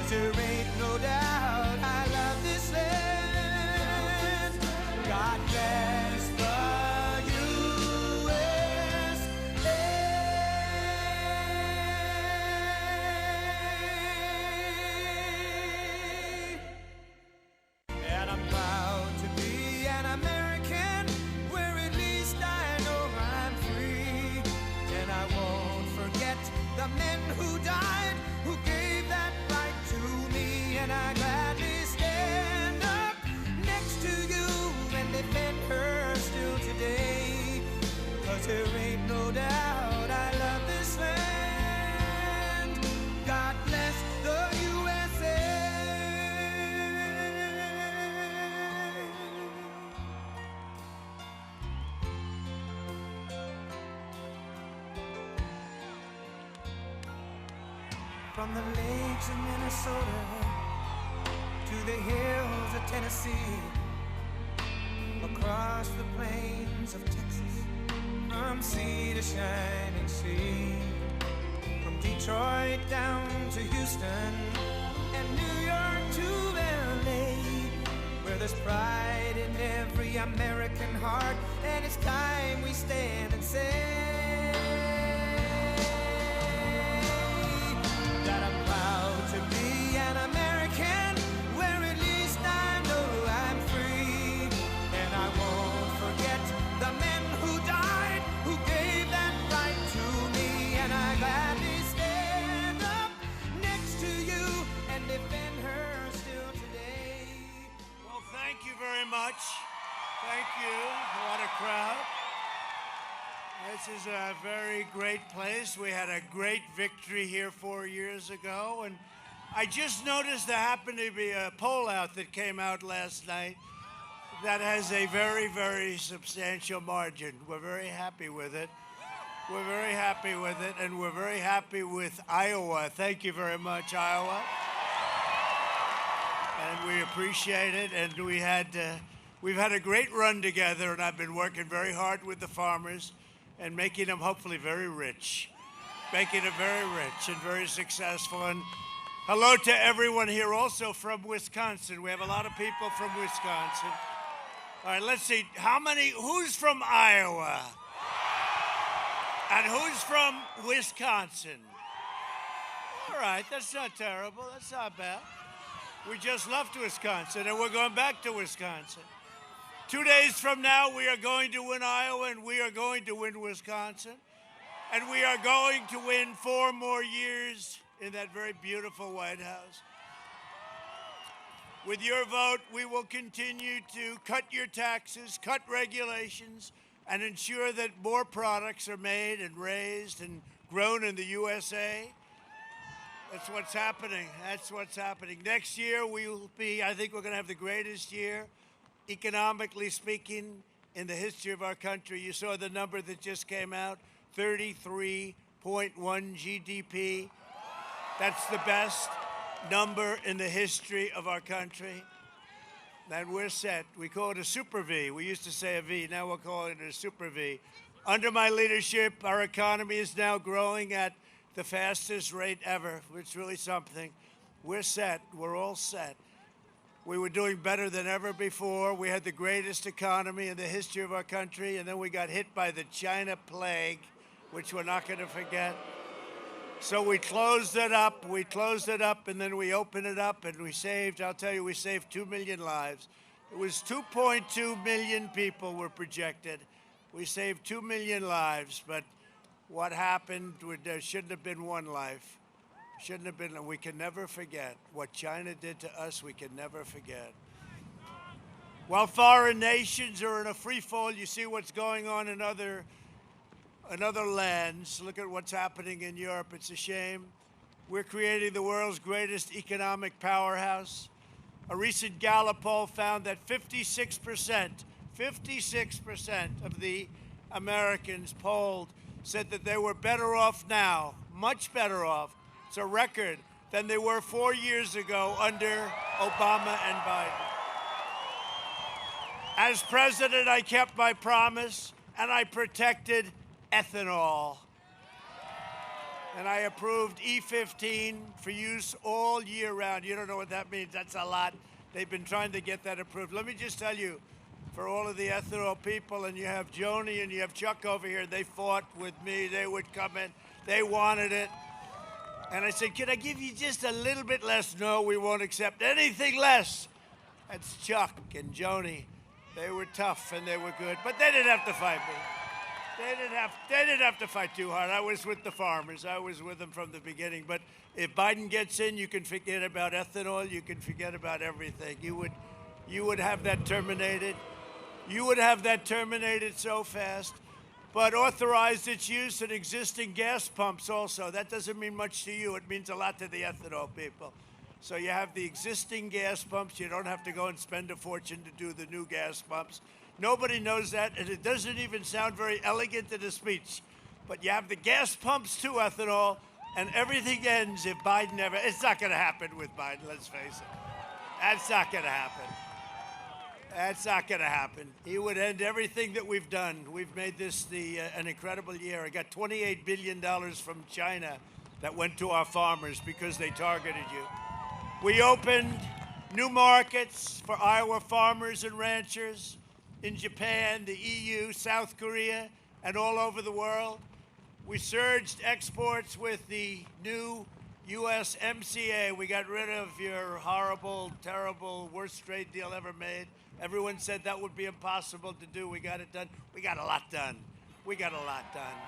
there ain't no doubt I love this land. God bless the USA. And I'm proud to be an American, where at least I know I'm free. And I won't forget the men who died, who gave that right to me. And I gladly stand up next to you and defend her still today. 'Cause there ain't no doubt I love this land. God bless the USA. From the lakes of Minnesota to the hills of Tennessee, across the plains of Texas, from sea to shining sea, from Detroit down to Houston and New York to LA, where there's pride in every American heart, and it's time we stand and say that I'm proud to be an American, where at least I know I'm free. And I won't forget the men who died, who gave that right to me. And I gladly stand up next to you and defend her still today. Well, thank you very much. Thank you. What a crowd. This is a very great place. We had a great victory here 4 years ago, and I just noticed there happened to be a poll out that came out last night that has a very, very substantial margin. We're very happy with it. We're very happy with it, and we're very happy with Iowa. Thank you very much, Iowa. And we appreciate it, and we've had a great run together, and I've been working very hard with the farmers and making them hopefully very rich, making them very rich and very successful. And hello to everyone here also from Wisconsin. We have a lot of people from Wisconsin. All right, let's see. Who's from Iowa? And who's from Wisconsin? All right, that's not terrible. That's not bad. We just left Wisconsin, and we're going back to Wisconsin. 2 days from now, we are going to win Iowa, and we are going to win Wisconsin. And we are going to win 4 more years in that very beautiful White House. With your vote, we will continue to cut your taxes, cut regulations, and ensure that more products are made and raised and grown in the USA. That's what's happening. That's what's happening. Next year, I think we're going to have the greatest year, economically speaking, in the history of our country. You saw the number that just came out, 33.1 GDP. That's the best number in the history of our country. And we're set. We call it a super V. We used to say a V. Now we're calling it a super V. Under my leadership, our economy is now growing at the fastest rate ever. It's really something. We're set. We're all set. We were doing better than ever before. We had the greatest economy in the history of our country, and then we got hit by the China plague, which we're not going to forget. So we closed it up, and then we opened it up, and we saved 2 million lives. It was 2.2 million people were projected. We saved 2 million lives, but what happened, there shouldn't have been one life. Shouldn't have been. We can never forget what China did to us. We can never forget. While foreign nations are in a free fall, you see what's going on in other lands. Look at what's happening in Europe. It's a shame. We're creating the world's greatest economic powerhouse. A recent Gallup poll found that 56% of the Americans polled said that they were better off now, much better off. It's a record than they were 4 years ago under Obama and Biden. As president, I kept my promise, and I protected ethanol. And I approved E15 for use all year round. You don't know what that means. That's a lot. They've been trying to get that approved. Let me just tell you, for all of the ethanol people, and you have Joni and you have Chuck over here, they fought with me. They would come in. They wanted it. And I said, can I give you just a little bit less? No, we won't accept anything less. That's Chuck and Joni. They were tough and they were good, but they didn't have to fight me. They didn't have to fight too hard. I was with the farmers. I was with them from the beginning. But if Biden gets in, you can forget about ethanol. You can forget about everything. You would have that terminated. You would have that terminated so fast. But authorized its use in existing gas pumps also. That doesn't mean much to you. It means a lot to the ethanol people. So you have the existing gas pumps. You don't have to go and spend a fortune to do the new gas pumps. Nobody knows that, and it doesn't even sound very elegant in a speech. But you have the gas pumps to ethanol, and everything ends if Biden ever... It's not going to happen with Biden, let's face it. That's not going to happen. That's not going to happen. He would end everything that we've done. We've made this an incredible year. I got $28 billion from China that went to our farmers because they targeted you. We opened new markets for Iowa farmers and ranchers in Japan, the EU, South Korea, and all over the world. We surged exports with the new USMCA. We got rid of your horrible, terrible, worst trade deal ever made. Everyone said that would be impossible to do. We got it done. We got a lot done. We got a lot done.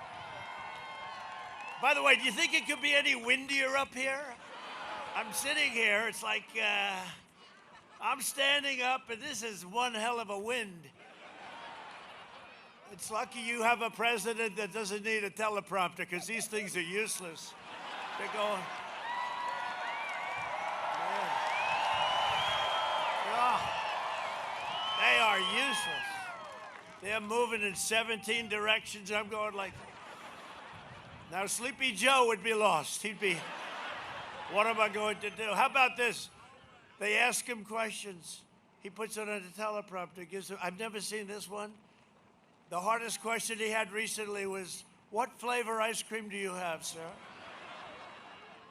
By the way, do you think it could be any windier up here? I'm sitting here. It's like I'm standing up, and this is one hell of a wind. It's lucky you have a president that doesn't need a teleprompter, because these things are useless. They're going. Man. Oh, they are useless. They're moving in 17 directions. I'm going like. Now, Sleepy Joe would be lost. He'd be, what am I going to do? How about this? They ask him questions. He puts it on a teleprompter. Gives them, I've never seen this one. The hardest question he had recently was, what flavor ice cream do you have, sir?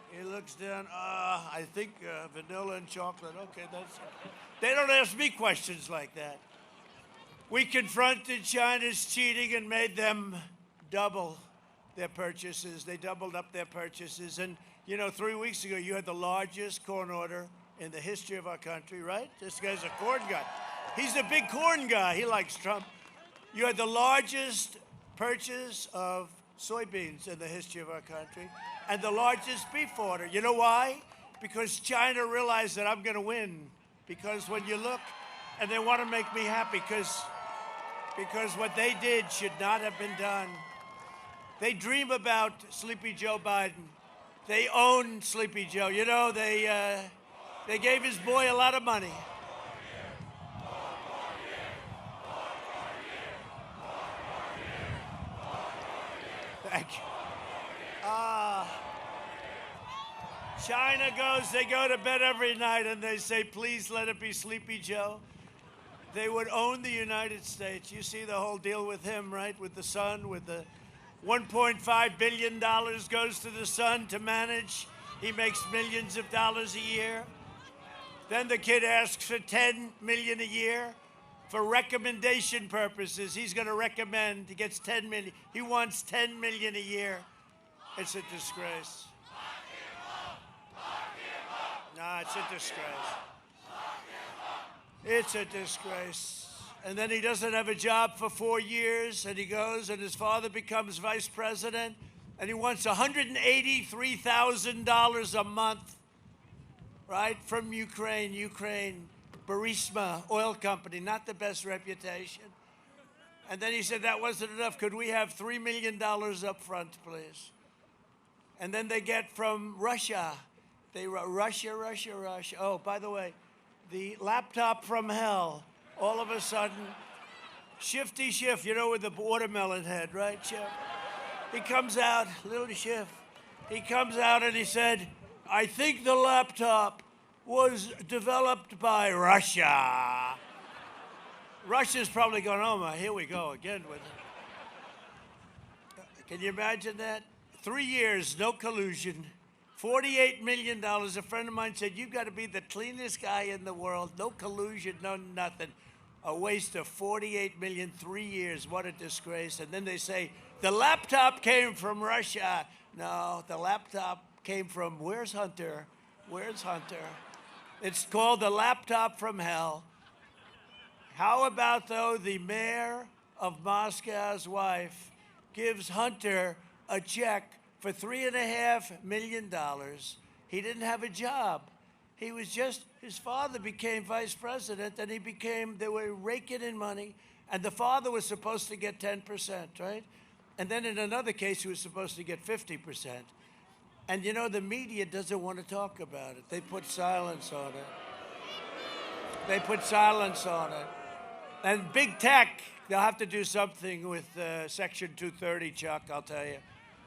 He looks down, I think vanilla and chocolate. Okay, that's... They don't ask me questions like that. We confronted China's cheating and made them double their purchases. They doubled up their purchases. And, you know, 3 weeks ago, you had the largest corn order in the history of our country, right? This guy's a corn guy. He's a big corn guy. He likes Trump. You had the largest purchase of soybeans in the history of our country and the largest beef order. You know why? Because China realized that I'm going to win. Because when you look, and they want to make me happy because what they did should not have been done. They dream about Sleepy Joe Biden. They own Sleepy Joe. You know, they gave his boy a lot of money. Thank you. China goes, they go to bed every night and they say, please let it be Sleepy Joe. They would own the United States. You see the whole deal with him, right? With the son, with the $1.5 billion goes to the son to manage. He makes millions of dollars a year. Then the kid asks for $10 million a year. For recommendation purposes, he's going to recommend. He gets $10 million. He wants $10 million a year. It's a disgrace. No, it's a disgrace. It's a disgrace. And then he doesn't have a job for 4 years, and he goes, and his father becomes vice president, and he wants $183,000 a month, right, from Ukraine. Burisma Oil Company, not the best reputation. And then he said that wasn't enough. Could we have $3 million up front, please? And then they get from Russia. Russia. Oh, by the way, the laptop from hell, all of a sudden, Shifty Schiff, you know, with the watermelon head, right, Schiff? He comes out, little Schiff. He comes out and he said, I think the laptop was developed by Russia. Russia's probably going, oh my, here we go again with it. Can you imagine that? 3 years, no collusion, $48 million. A friend of mine said, you've got to be the cleanest guy in the world. No collusion, no nothing. A waste of $48 million, 3 years. What a disgrace. And then they say, the laptop came from Russia. No, the laptop came from, where's Hunter? Where's Hunter? It's called the laptop from hell. How about, though, the mayor of Moscow's wife gives Hunter a check for $3.5 million. He didn't have a job. He was just, his father became vice president, and they were raking in money, and the father was supposed to get 10%, right? And then in another case, he was supposed to get 50%. And you know, the media doesn't want to talk about it. They put silence on it. They put silence on it. And big tech, they'll have to do something with Section 230, Chuck, I'll tell you.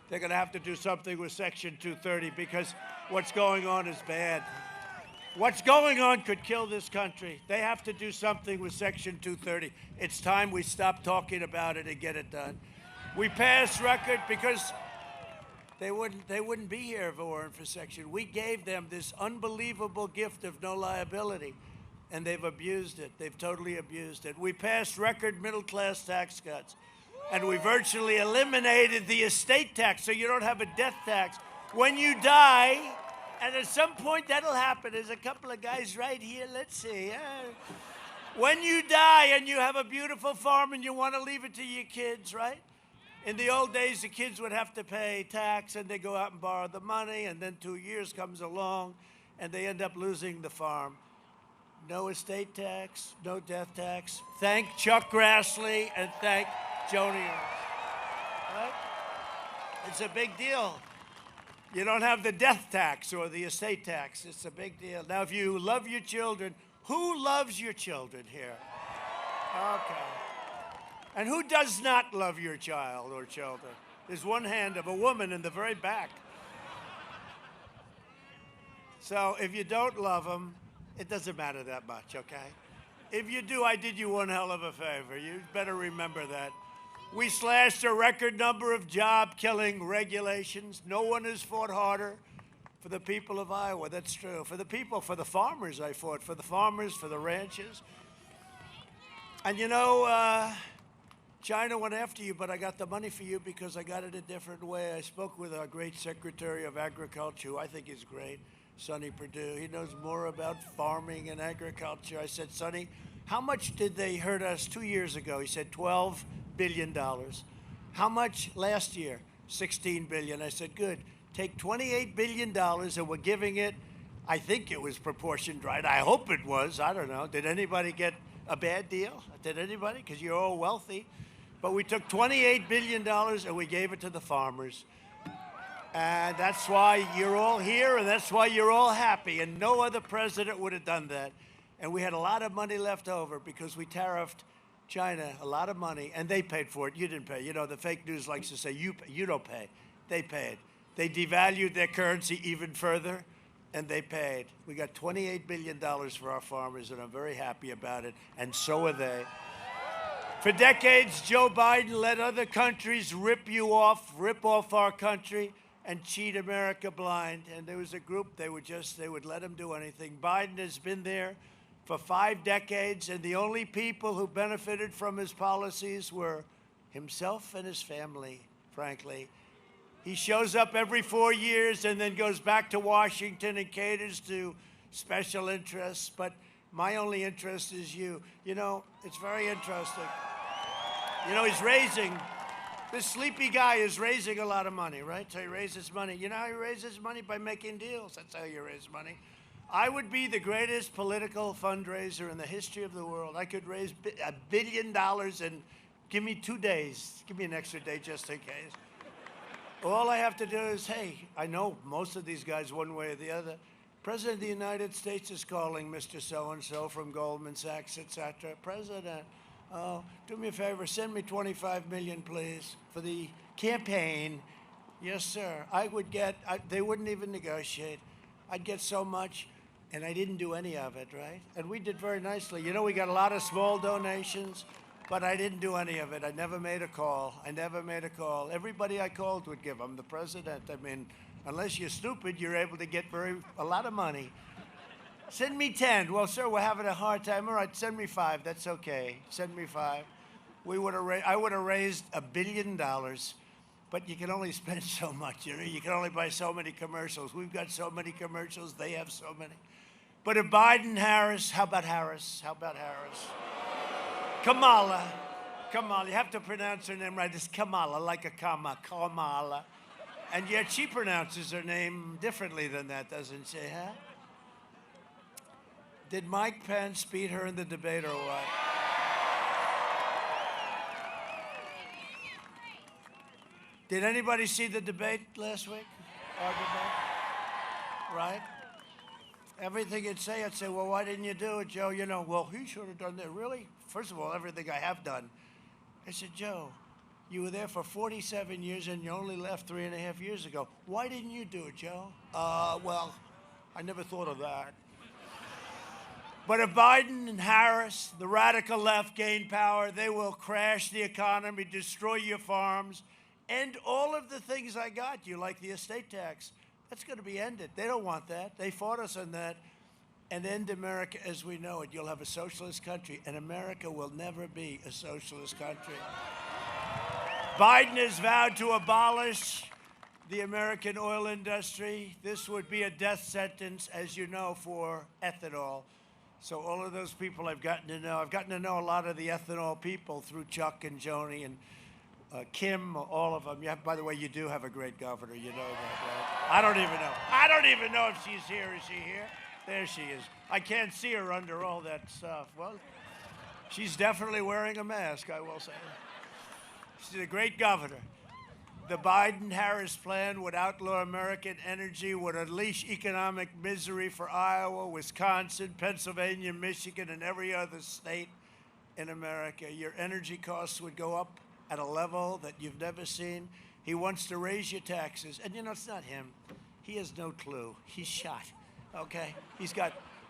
They're going to have to do something with Section 230 because what's going on is bad. What's going on could kill this country. They have to do something with Section 230. It's time we stop talking about it and get it done. We passed record because they wouldn't be here if it weren't for Section. We gave them this unbelievable gift of no liability, and they've abused it. They've totally abused it. We passed record middle-class tax cuts, and we virtually eliminated the estate tax, so you don't have a death tax. When you die, and at some point that'll happen. There's a couple of guys right here. Let's see. When you die and you have a beautiful farm and you want to leave it to your kids, right? In the old days, the kids would have to pay tax, and they go out and borrow the money, and then 2 years comes along, and they end up losing the farm. No estate tax, no death tax. Thank Chuck Grassley and thank Joni Ernst. Right? It's a big deal. You don't have the death tax or the estate tax. It's a big deal. Now, if you love your children, who loves your children here? Okay. And who does not love your child or children? There's one hand of a woman in the very back. So if you don't love them, it doesn't matter that much, okay? If you do, I did you one hell of a favor. You better remember that. We slashed a record number of job-killing regulations. No one has fought harder for the people of Iowa. That's true. For the people, for the farmers, I fought. For the farmers, for the ranchers. And you know, China went after you, but I got the money for you because I got it a different way. I spoke with our great Secretary of Agriculture, who I think is great, Sonny Perdue. He knows more about farming and agriculture. I said, Sonny, how much did they hurt us 2 years ago? He said, $12 billion. How much last year? $16 billion. I said, good. Take $28 billion, and we're giving it, I think it was proportioned right. I hope it was. I don't know. Did anybody get a bad deal? Did anybody? Because you're all wealthy. But we took $28 billion, and we gave it to the farmers. And that's why you're all here, and that's why you're all happy. And no other president would have done that. And we had a lot of money left over because we tariffed China a lot of money, and they paid for it. You didn't pay. You know, the fake news likes to say, you don't pay. They paid. They devalued their currency even further, and they paid. We got $28 billion for our farmers, and I'm very happy about it, and so are they. For decades, Joe Biden let other countries rip off our country, and cheat America blind. And there was a group, they would let him do anything. Biden has been there for 5 decades, and the only people who benefited from his policies were himself and his family, frankly. He shows up every 4 years and then goes back to Washington and caters to special interests. But my only interest is you. You know, it's very interesting. You know, this sleepy guy is raising a lot of money, right? So he raises money. You know how he raises money? By making deals. That's how you raise money. I would be the greatest political fundraiser in the history of the world. I could raise $1 billion and give me 2 days. Give me an extra day just in case. All I have to do is, hey, I know most of these guys one way or the other. President of the United States is calling Mr. So-and-so from Goldman Sachs, etc. President, oh, do me a favor, send me $25 million, please, for the campaign. Yes, sir. They wouldn't even negotiate. I'd get so much, and I didn't do any of it, right? And we did very nicely. You know, we got a lot of small donations. But I didn't do any of it. I never made a call. I never made a call. Everybody I called would give. I'm the president. I mean, unless you're stupid, you're able to get a lot of money. Send me 10. Well, sir, we're having a hard time. All right, send me 5. That's okay. Send me 5. I would have raised $1 billion, but you can only spend so much. You know, you can only buy so many commercials. We've got so many commercials. They have so many. But if Biden, Harris, how about Harris? How about Harris? Kamala. You have to pronounce her name right. It's Kamala, like a comma, Kamala. And yet she pronounces her name differently than that, doesn't she, huh? Did Mike Pence beat her in the debate or what? Did anybody see the debate last week? Our debate? Right? Everything you'd say, I'd say, well, why didn't you do it, Joe? You know, well, he should have done that. Really? First of all, everything I have done. I said, Joe, you were there for 47 years and you only left 3.5 years ago. Why didn't you do it, Joe? Well, I never thought of that. But if Biden and Harris, the radical left, gain power, they will crash the economy, destroy your farms, end all of the things I got you, like the estate tax. That's going to be ended. They don't want that. They fought us on that. And end America as we know it. You'll have a socialist country, and America will never be a socialist country. Biden has vowed to abolish the American oil industry. This would be a death sentence, as you know, for ethanol. So all of those people I've gotten to know a lot of the ethanol people through Chuck and Joni and Kim, all of them. Yeah, by the way, you do have a great governor. You know that, right? I don't even know if she's here. Is she here? There she is. I can't see her under all that stuff. Well, she's definitely wearing a mask, I will say. She's a great governor. The Biden-Harris plan would outlaw American energy, would unleash economic misery for Iowa, Wisconsin, Pennsylvania, Michigan, and every other state in America. Your energy costs would go up at a level that you've never seen. He wants to raise your taxes. And, you know, it's not him. He has no clue. He's shot, okay?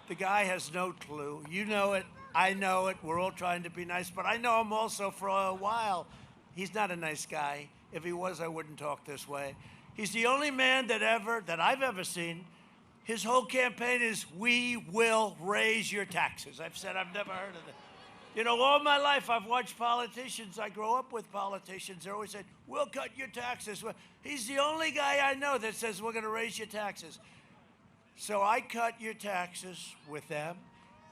The guy has no clue. You know it. I know it. We're all trying to be nice. But I know him also for a while. He's not a nice guy. If he was, I wouldn't talk this way. He's the only man that I've ever seen. His whole campaign is, we will raise your taxes. I've said I've never heard of it. You know, all my life I've watched politicians. I grew up with politicians. They always said, we'll cut your taxes. He's the only guy I know that says we're going to raise your taxes. So I cut your taxes with them.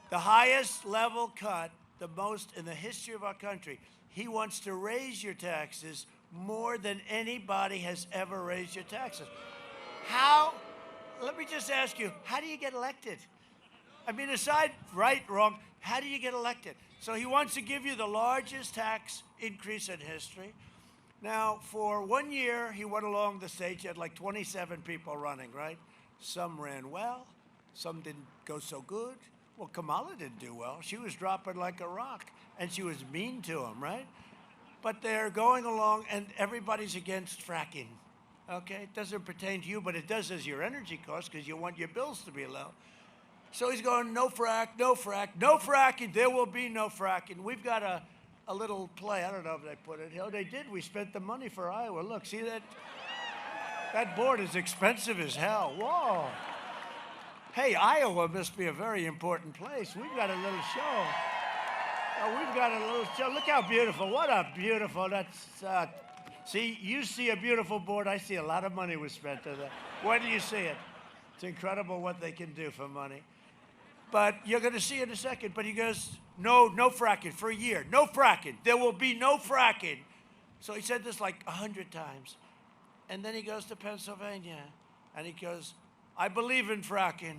The highest level cut, the most in the history of our country. He wants to raise your taxes more than anybody has ever raised your taxes. How? Let me just ask you, how do you get elected? I mean, aside right, wrong, how do you get elected? So he wants to give you the largest tax increase in history. Now, for 1 year, he went along the stage. He had like 27 people running, right? Some ran well. Some didn't go so good. Well, Kamala didn't do well. She was dropping like a rock, and she was mean to him, right? But they're going along, and everybody's against fracking, okay? It doesn't pertain to you, but it does as your energy costs because you want your bills to be low. So he's going, no frack, no frack, no fracking. There will be no fracking. We've got a little play. I don't know if they put it. Oh, they did. We spent the money for Iowa. Look, see that? That board is expensive as hell. Whoa. Hey, Iowa must be a very important place. We've got a little show. Oh, we've got a little show. Look how beautiful. What a beautiful. That's. See, you see a beautiful board. I see a lot of money was spent on that. When do you see it? It's incredible what they can do for money. But you're going to see it in a second. But he goes, no fracking for a year. No fracking. There will be no fracking. So he said this like 100 times. And then he goes to Pennsylvania. And he goes, I believe in fracking.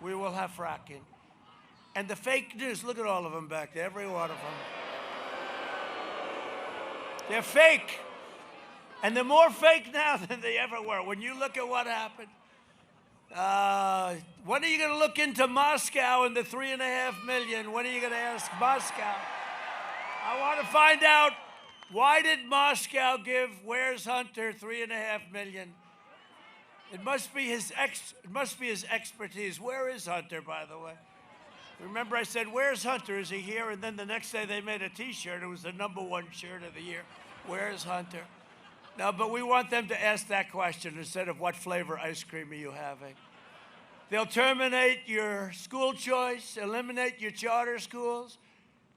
We will have fracking. And the fake news, look at all of them back there, every one of them. They're fake. And they're more fake now than they ever were. When you look at what happened, when are you going to look into Moscow and the 3.5 million? When are you going to ask Moscow? I want to find out, why did Moscow give Where's Hunter 3.5 million? It must be his expertise. Where is Hunter, by the way? Remember I said, where's Hunter? Is he here? And then the next day they made a T-shirt. It was the #1 shirt of the year. Where's Hunter? No, but we want them to ask that question instead of what flavor ice cream are you having. They'll terminate your school choice, eliminate your charter schools,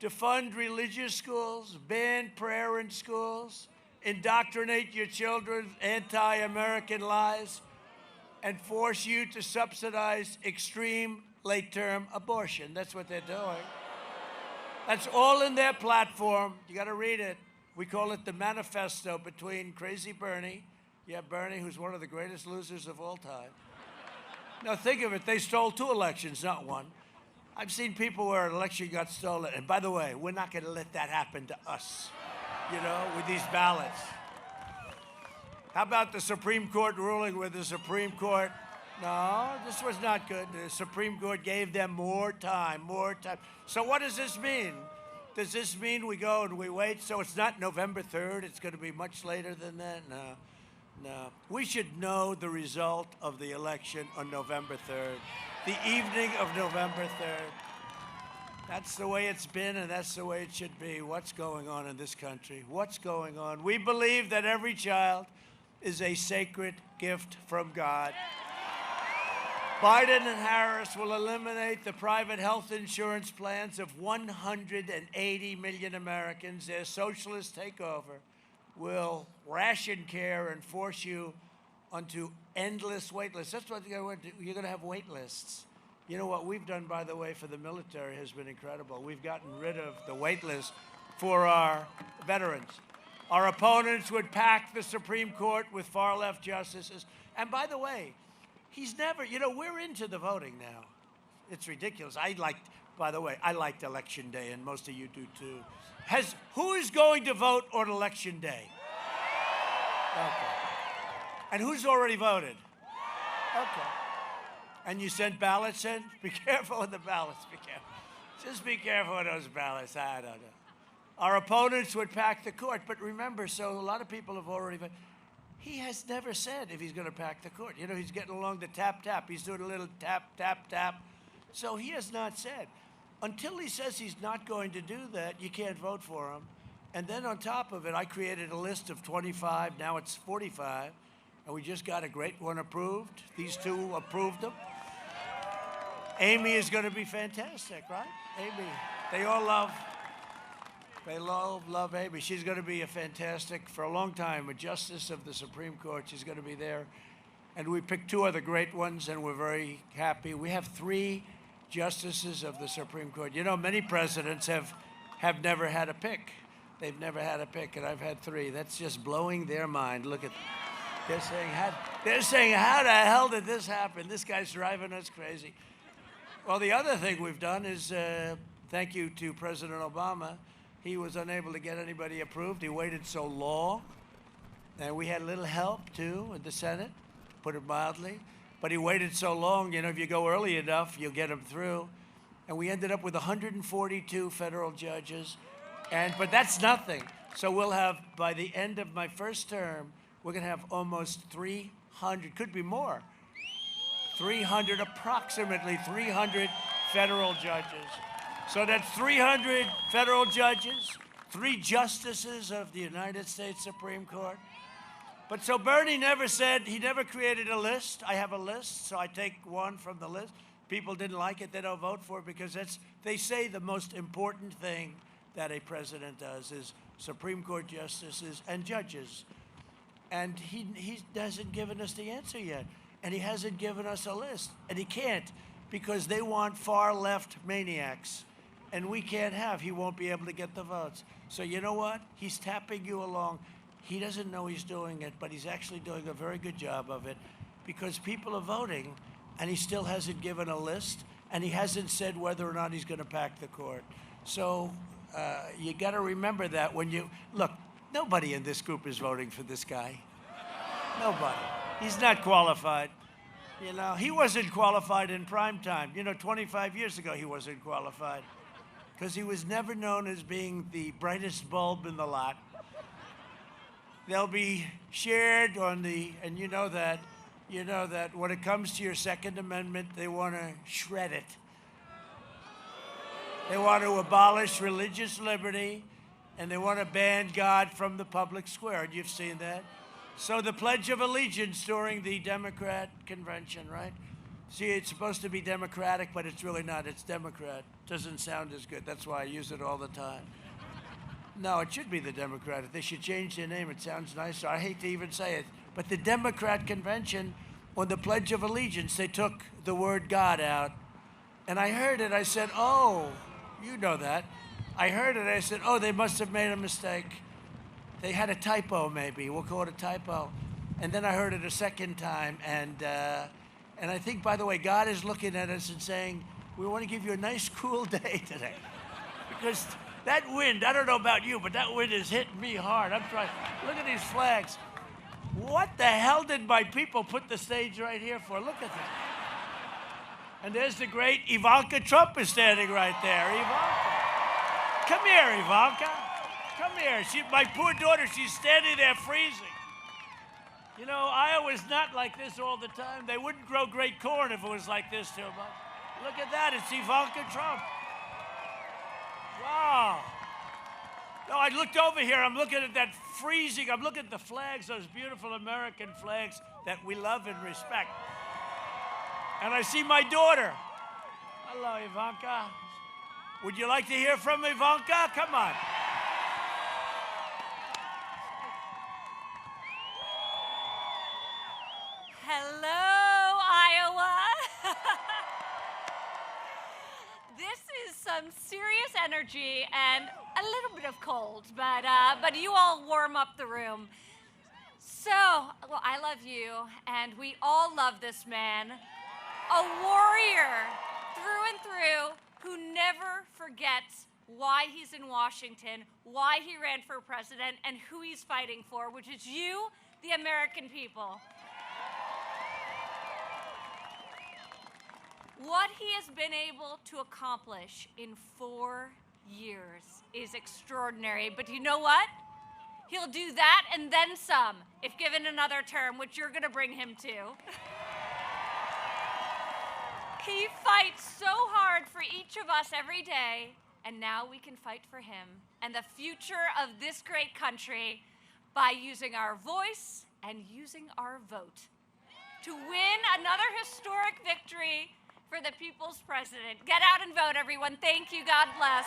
defund religious schools, ban prayer in schools, indoctrinate your children's anti-American lies, and force you to subsidize extreme late-term abortion. That's what they're doing. That's all in their platform. You got to read it. We call it the manifesto between crazy Bernie. You have Bernie, who's one of the greatest losers of all time. Now, think of it. They stole 2 elections, not 1. I've seen people where an election got stolen. And by the way, we're not going to let that happen to us, you know, with these ballots. How about the Supreme Court ruling where the Supreme Court, no, this was not good. The Supreme Court gave them more time. So what does this mean? Does this mean we go and we wait? So it's not November 3rd. It's going to be much later than that? No. We should know the result of the election on November 3rd, the evening of November 3rd. That's the way it's been, and that's the way it should be. What's going on in this country? What's going on? We believe that every child is a sacred gift from God. Biden and Harris will eliminate the private health insurance plans of 180 million Americans. Their socialist takeover will ration care and force you onto endless wait lists. That's what you're going to do. You're going to have wait lists. You know what we've done, by the way, for the military has been incredible. We've gotten rid of the wait list for our veterans. Our opponents would pack the Supreme Court with far-left justices. And by the way, he's never, you know, we're into the voting now. It's ridiculous. By the way, I liked Election Day, and most of you do too. Who is going to vote on Election Day? Okay. And who's already voted? Okay. And you sent ballots in? Be careful with the ballots. Be careful. Just be careful with those ballots. I don't know. Our opponents would pack the court. But remember, so a lot of people have already voted. He has never said if he's going to pack the court. You know, he's getting along the tap, tap. He's doing a little tap, tap, tap. So he has not said. Until he says he's not going to do that, you can't vote for him. And then on top of it, I created a list of 25. Now it's 45. And we just got a great one approved. These 2 approved them. Amy is going to be fantastic, right? Amy. They love Amy. She's going to be a fantastic, for a long time, a justice of the Supreme Court. She's going to be there. And we picked 2 other great ones, and we're very happy. We have 3 justices of the Supreme Court. You know, many presidents have never had a pick. They've never had a pick, and I've had 3. That's just blowing their mind. Look at they're saying, how the hell did this happen? This guy's driving us crazy. Well, the other thing we've done is, thank you to President Obama, he was unable to get anybody approved. He waited so long. And we had a little help, too, in the Senate, put it mildly. But he waited so long, you know, if you go early enough, you'll get him through. And we ended up with 142 federal judges. But that's nothing. So we'll have, by the end of my first term, we're going to have almost 300, could be more, approximately 300 federal judges. So that's 300 federal judges, 3 justices of the United States Supreme Court. But so Bernie never said, he never created a list. I have a list, so I take 1 from the list. People didn't like it, they don't vote for it, because they say the most important thing that a president does is Supreme Court justices and judges. And he hasn't given us the answer yet. And he hasn't given us a list. And he can't, because they want far-left maniacs. And we can't have. He won't be able to get the votes. So you know what? He's tapping you along. He doesn't know he's doing it, but he's actually doing a very good job of it, because people are voting, and he still hasn't given a list, and he hasn't said whether or not he's going to pack the court. So you got to remember that when you look. Nobody in this group is voting for this guy. Nobody. He's not qualified. You know, he wasn't qualified in prime time. You know, 25 years ago, he wasn't qualified, because he was never known as being the brightest bulb in the lot. They'll be shared on and you know that when it comes to your Second Amendment, they want to shred it. They want to abolish religious liberty, and they want to ban God from the public square. And you've seen that. So the Pledge of Allegiance during the Democrat convention, right? See, it's supposed to be Democratic, but it's really not. It's Democrat. Doesn't sound as good. That's why I use it all the time. No, it should be the Democratic. They should change their name. It sounds nicer. I hate to even say it. But the Democrat convention, on the Pledge of Allegiance, they took the word God out. And I heard it. I said, oh, you know that. I heard it. I said, oh, they must have made a mistake. They had a typo, maybe. We'll call it a typo. And then I heard it a second time. And I think, by the way, God is looking at us and saying, we want to give you a nice, cool day today. Because that wind, I don't know about you, but that wind is hitting me hard. I'm trying. Look at these flags. What the hell did my people put the stage right here for? Look at that. And there's the great Ivanka Trump is standing right there. Ivanka. Come here, Ivanka. Come here. My poor daughter, she's standing there freezing. You know, Iowa's not like this all the time. They wouldn't grow great corn if it was like this too much. Look at that. It's Ivanka Trump. Wow. No, I looked over here. I'm looking at that freezing. I'm looking at the flags, those beautiful American flags that we love and respect. And I see my daughter. Hello, Ivanka. Would you like to hear from Ivanka? Come on. Hello, Iowa. This is some serious energy and a little bit of cold, but you all warm up the room. So, well, I love you, and we all love this man, a warrior through and through who never forgets why he's in Washington, why he ran for president, and who he's fighting for, which is you, the American people. What he has been able to accomplish in 4 years is extraordinary. But you know what? He'll do that and then some, if given another term, which you're going to bring him to. He fights so hard for each of us every day, and now we can fight for him and the future of this great country by using our voice and using our vote to win another historic victory for the people's president. Get out and vote, everyone. Thank you. God bless.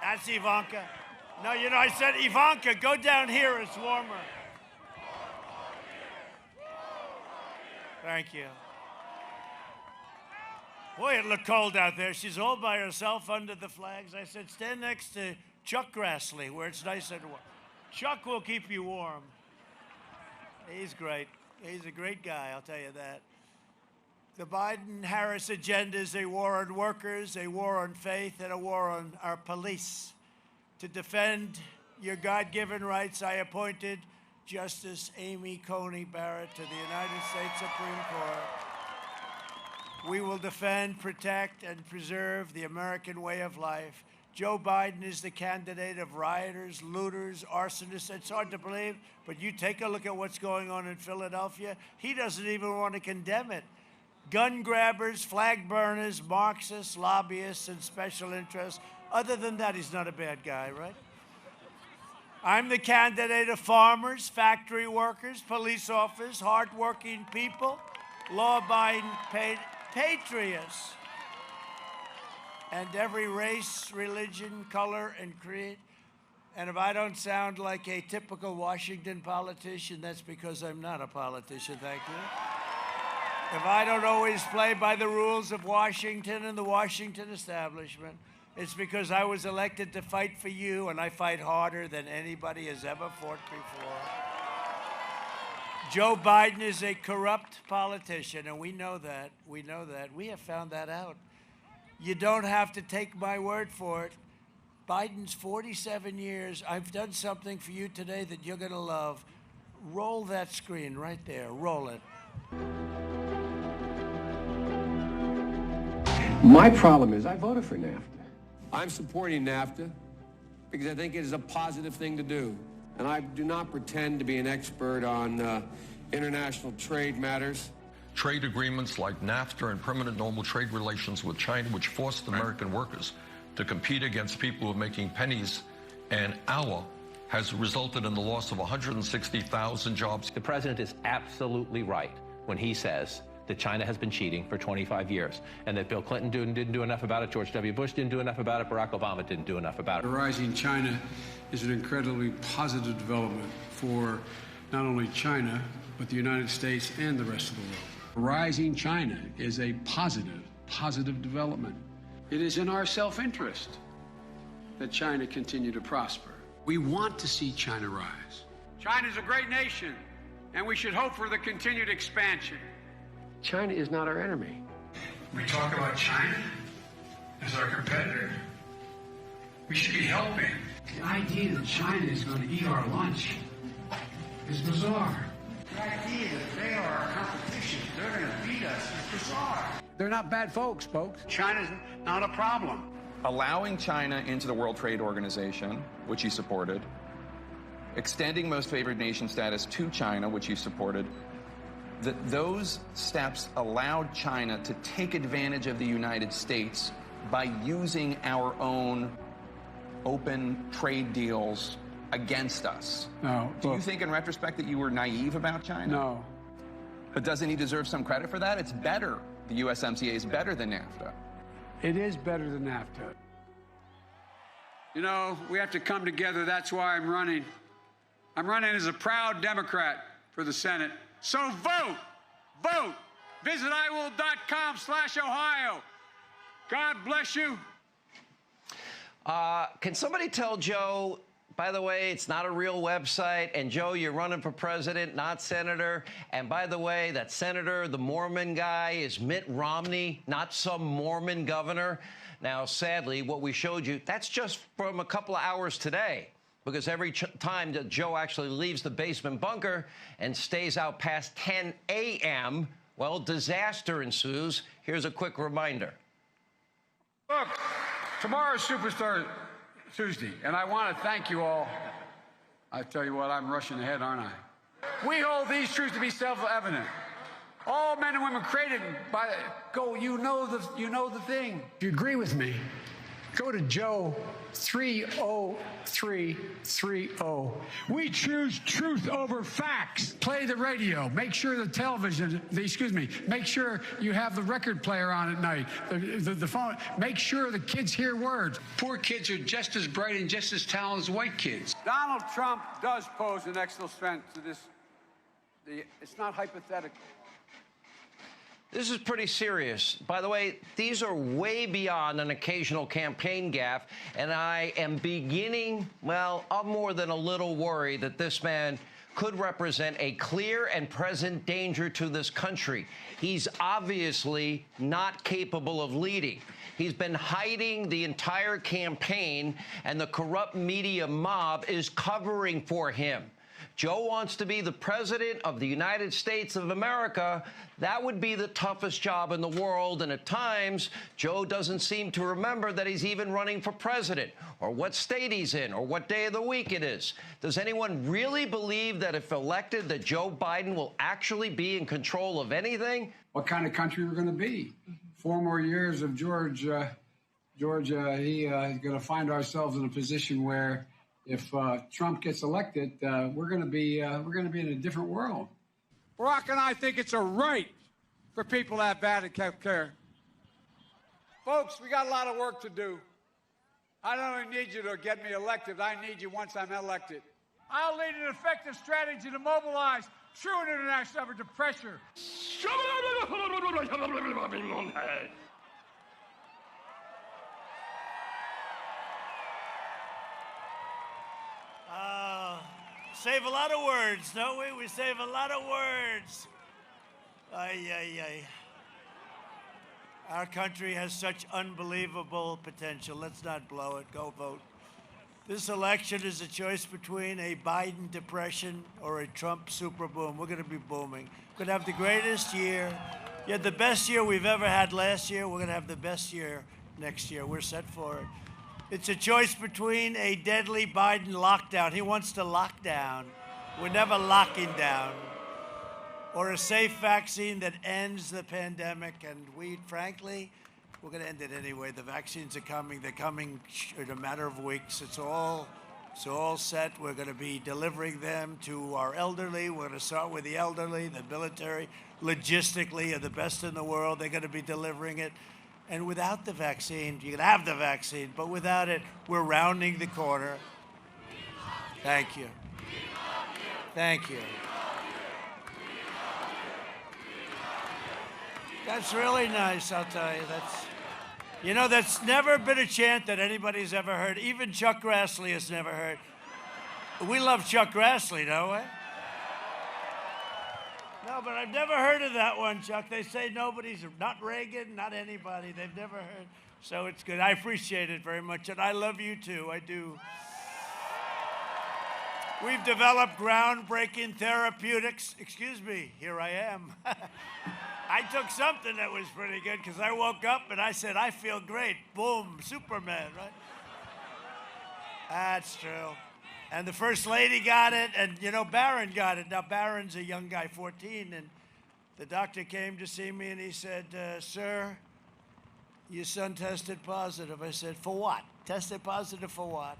That's Ivanka. No, you know, I said, Ivanka, go down here. It's warmer. Thank you. Boy, it looked cold out there. She's all by herself under the flags. I said, stand next to Chuck Grassley, where it's nice and warm. Chuck will keep you warm. He's great. He's a great guy, I'll tell you that. The Biden-Harris agenda is a war on workers, a war on faith, and a war on our police. To defend your God-given rights, I appointed Justice Amy Coney Barrett to the United States Supreme Court. We will defend, protect, and preserve the American way of life. Joe Biden is the candidate of rioters, looters, arsonists. It's hard to believe, but you take a look at what's going on in Philadelphia. He doesn't even want to condemn it. Gun grabbers, flag burners, Marxists, lobbyists, and special interests. Other than that, he's not a bad guy, right? I'm the candidate of farmers, factory workers, police officers, hardworking people, law-abiding patriots, and every race, religion, color, and creed. And if I don't sound like a typical Washington politician, that's because I'm not a politician, thank you. If I don't always play by the rules of Washington and the Washington establishment, it's because I was elected to fight for you, and I fight harder than anybody has ever fought before. Joe Biden is a corrupt politician, and we know that. We know that. We have found that out. You don't have to take my word for it. Biden's 47 years. I've done something for you today that you're going to love. Roll that screen right there. Roll it. My problem is I voted for NAFTA. I'm supporting NAFTA because I think it is a positive thing to do. and I do not pretend to be an expert on international trade matters. Trade agreements like NAFTA and permanent normal trade relations with China, which forced American workers to compete against people who are making pennies an hour, has resulted in the loss of 160,000 jobs. The president is absolutely right when he says that China has been cheating for 25 years and that Bill Clinton didn't do enough about it, George W. Bush didn't do enough about it, Barack Obama didn't do enough about it. Rising China is an incredibly positive development for not only China, but the United States and the rest of the world. Rising China is a positive development. It is in our self-interest that China continue to prosper. We want to see China rise. China is a great nation, and we should hope for the continued expansion. China is not our enemy. We talk about China as our competitor. We should be helping. The idea that China is going to eat our lunch is bizarre. The idea that they are our competition, they're going to beat us, is bizarre. They're not bad folks, folks. China's not a problem. Allowing China into the World Trade Organization, which he supported, extending most favored nation status to China, which he supported, those steps allowed China to take advantage of the United States by using our own open trade deals against us. No. Do you think in retrospect that you were naive about China? No. But doesn't he deserve some credit for that? It's better. The USMCA is better than NAFTA. It is better than NAFTA. You know, we have to come together. That's why I'm running. I'm running as a proud Democrat for the Senate. So vote! Vote! Visit iwill.com/Ohio. God bless you. Can somebody tell Joe, by the way, it's not a real website, and Joe, you're running for president, not senator, and by the way, that senator, the Mormon guy, is Mitt Romney, not some Mormon governor. Now, sadly, what we showed you, that's just from a couple of hours today, because every time that Joe actually leaves the basement bunker and stays out past 10 a.m., well, disaster ensues. Here's a quick reminder. Look, tomorrow's Superstar Tuesday, and I want to thank you all. I tell you what, I'm rushing ahead, aren't I? We hold these truths to be self-evident. All men and women created by you know the thing. If you agree with me, go to Joe 30330. We choose truth over facts. Play the radio. Make sure the television, make sure you have the record player on at night, the phone. Make sure the kids hear words. Poor kids are just as bright and just as talented as white kids. Donald Trump does pose an extra threat to this. It's not hypothetical. This is pretty serious. By the way, these are way beyond an occasional campaign gaffe, and I am beginning, well, I'm more than a little worried that this man could represent a clear and present danger to this country. He's obviously not capable of leading. He's been hiding the entire campaign, and the corrupt media mob is covering for him. Joe wants to be the president of the United States of America. That would be the toughest job in the world, and at times, Joe doesn't seem to remember that he's even running for president, or what state he's in, or what day of the week it is. Does anyone really believe that if elected, that Joe Biden will actually be in control of anything? What kind of country we're going to be? 4 more years of George, he's going to find ourselves in a position where if Trump gets elected, we're going to be in a different world. Barack and I think it's a right for people to have bad health care. Folks, we got a lot of work to do. I don't only need you to get me elected, I need you once I'm elected. I'll lead an effective strategy to mobilize true international effort to pressure. Save a lot of words, don't we? We save a lot of words. Our country has such unbelievable potential. Let's not blow it. Go vote. This election is a choice between a Biden depression or a Trump super boom. We're going to be booming. We're going to have the greatest year. You had the best year we've ever had last year. We're going to have the best year next year. We're set for it. It's a choice between a deadly Biden lockdown. He wants to lock down. We're never locking down. Or a safe vaccine that ends the pandemic. And frankly, we're going to end it anyway. The vaccines are coming. They're coming in a matter of weeks. It's all set. We're going to be delivering them to our elderly. We're going to start with the elderly. The military, logistically, are the best in the world. They're going to be delivering it. And without the vaccine, you can have the vaccine, but without it, we're rounding the corner. Thank you. Thank you. That's really nice, I'll tell you. That's never been a chant that anybody's ever heard. Even Chuck Grassley has never heard. We love Chuck Grassley, don't we? No, but I've never heard of that one, Chuck. They say nobody's, not Reagan, not anybody. They've never heard. So it's good. I appreciate it very much. And I love you, too. I do. We've developed groundbreaking therapeutics. Excuse me, here I am. I took something that was pretty good because I woke up and I said, I feel great. Boom, Superman, right? That's true. And the First Lady got it, and, Barron got it. Now, Barron's a young guy, 14, and the doctor came to see me, and he said, sir, your son tested positive. I said, for what? Tested positive for what?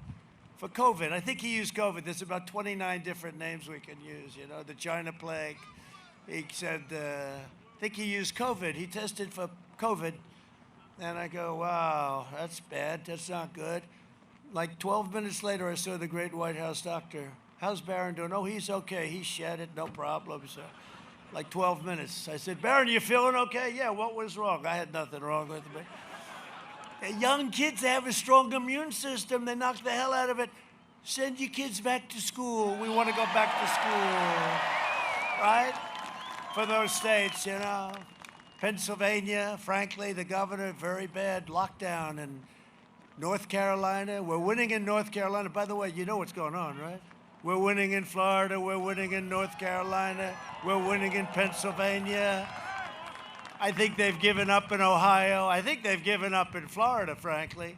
For COVID. I think he used COVID. There's about 29 different names we can use, the China plague. He said, I think he used COVID. He tested for COVID. And I go, wow, that's bad. That's not good. Like 12 minutes later, I saw the great White House doctor. How's Barron doing? Oh, he's okay. He shed it, no problem. So, like 12 minutes. I said, Barron, you feeling okay? Yeah, what was wrong? I had nothing wrong with me. Young kids have a strong immune system. They knock the hell out of it. Send your kids back to school. We want to go back to school, right? For those states, Pennsylvania, frankly, the governor, very bad lockdown. And North Carolina, we're winning in North Carolina. By the way, you know what's going on, right? We're winning in Florida. We're winning in North Carolina. We're winning in Pennsylvania. I think they've given up in Ohio. I think they've given up in Florida, frankly.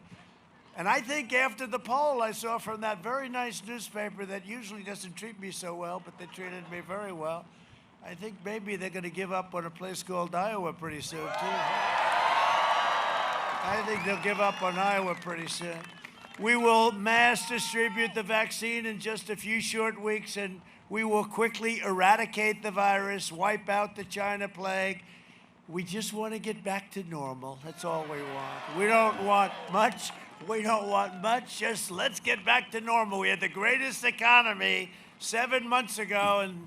And I think after the poll I saw from that very nice newspaper that usually doesn't treat me so well, but they treated me very well, I think maybe they're going to give up on a place called Iowa pretty soon, too. I think they'll give up on Iowa pretty soon. We will mass distribute the vaccine in just a few short weeks, and we will quickly eradicate the virus, wipe out the China plague. We just want to get back to normal. That's all we want. We don't want much. We don't want much. Just let's get back to normal. We had the greatest economy 7 months ago, and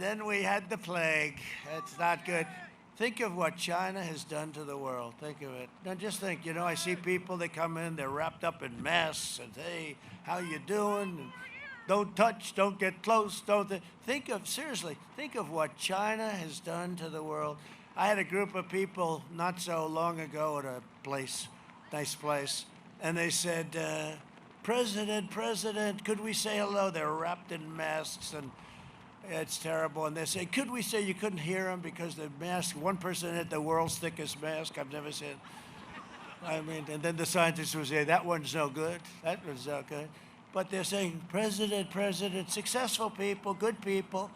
then we had the plague. It's not good. Think of what China has done to the world. Think of it. Now just think, I see people, they come in, they're wrapped up in masks, and hey, how you doing? And don't touch, don't get close, seriously, think of what China has done to the world. I had a group of people not so long ago at a place, nice place, and they said, President, could we say hello? They're wrapped in masks, and it's terrible. And they say, could we say you couldn't hear them because the mask, one person had the world's thickest mask I've never seen. And then the scientists would say, that one's no good. That one's no good. But they're saying, President, successful people, good people.